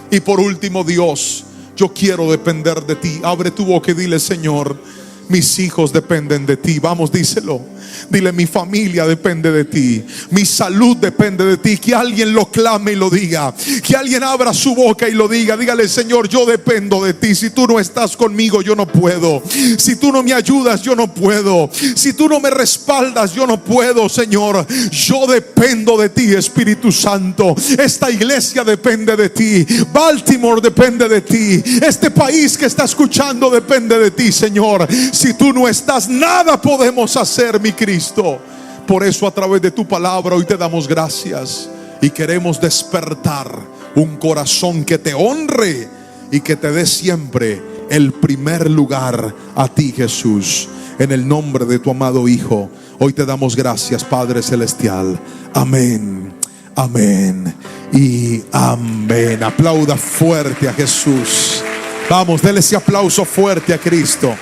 Y por último, Dios, yo quiero depender de ti. Abre tu boca y dile: Señor, mis hijos dependen de ti. Vamos, díselo. Dile: mi familia depende de ti. Mi salud depende de ti. Que alguien lo clame y lo diga. Que alguien abra su boca y lo diga. Dígale: Señor, yo dependo de ti. Si tú no estás conmigo, yo no puedo. Si tú no me ayudas, yo no puedo. Si tú no me respaldas, yo no puedo, Señor. Yo dependo de ti, Espíritu Santo. Esta iglesia depende de ti. Baltimore depende de ti. Este país que está escuchando depende de ti, Señor. Si tú no estás, nada podemos hacer, mi Cristo. Por eso, a través de tu palabra, hoy te damos gracias y queremos despertar un corazón que te honre y que te dé siempre el primer lugar a ti, Jesús. En el nombre de tu amado Hijo, hoy te damos gracias, Padre Celestial. Amén, amén y amén. Aplauda fuerte a Jesús. Vamos, dele ese aplauso fuerte a Cristo.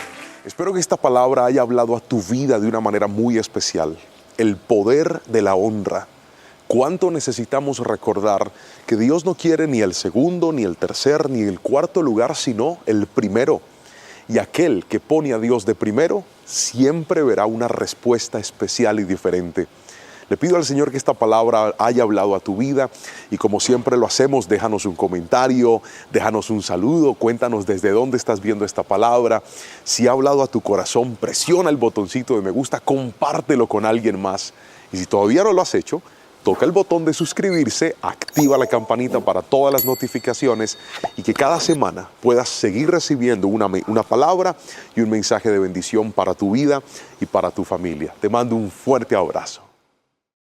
Espero que esta palabra haya hablado a tu vida de una manera muy especial. El poder de la honra. ¿Cuánto necesitamos recordar que Dios no quiere ni el segundo, ni el tercer, ni el cuarto lugar, sino el primero? Y aquel que pone a Dios de primero siempre verá una respuesta especial y diferente. Le pido al Señor que esta palabra haya hablado a tu vida y como siempre lo hacemos, déjanos un comentario, déjanos un saludo, cuéntanos desde dónde estás viendo esta palabra. Si ha hablado a tu corazón, presiona el botoncito de me gusta, compártelo con alguien más. Y si todavía no lo has hecho, toca el botón de suscribirse, activa la campanita para todas las notificaciones y que cada semana puedas seguir recibiendo una palabra y un mensaje de bendición para tu vida y para tu familia. Te mando un fuerte abrazo.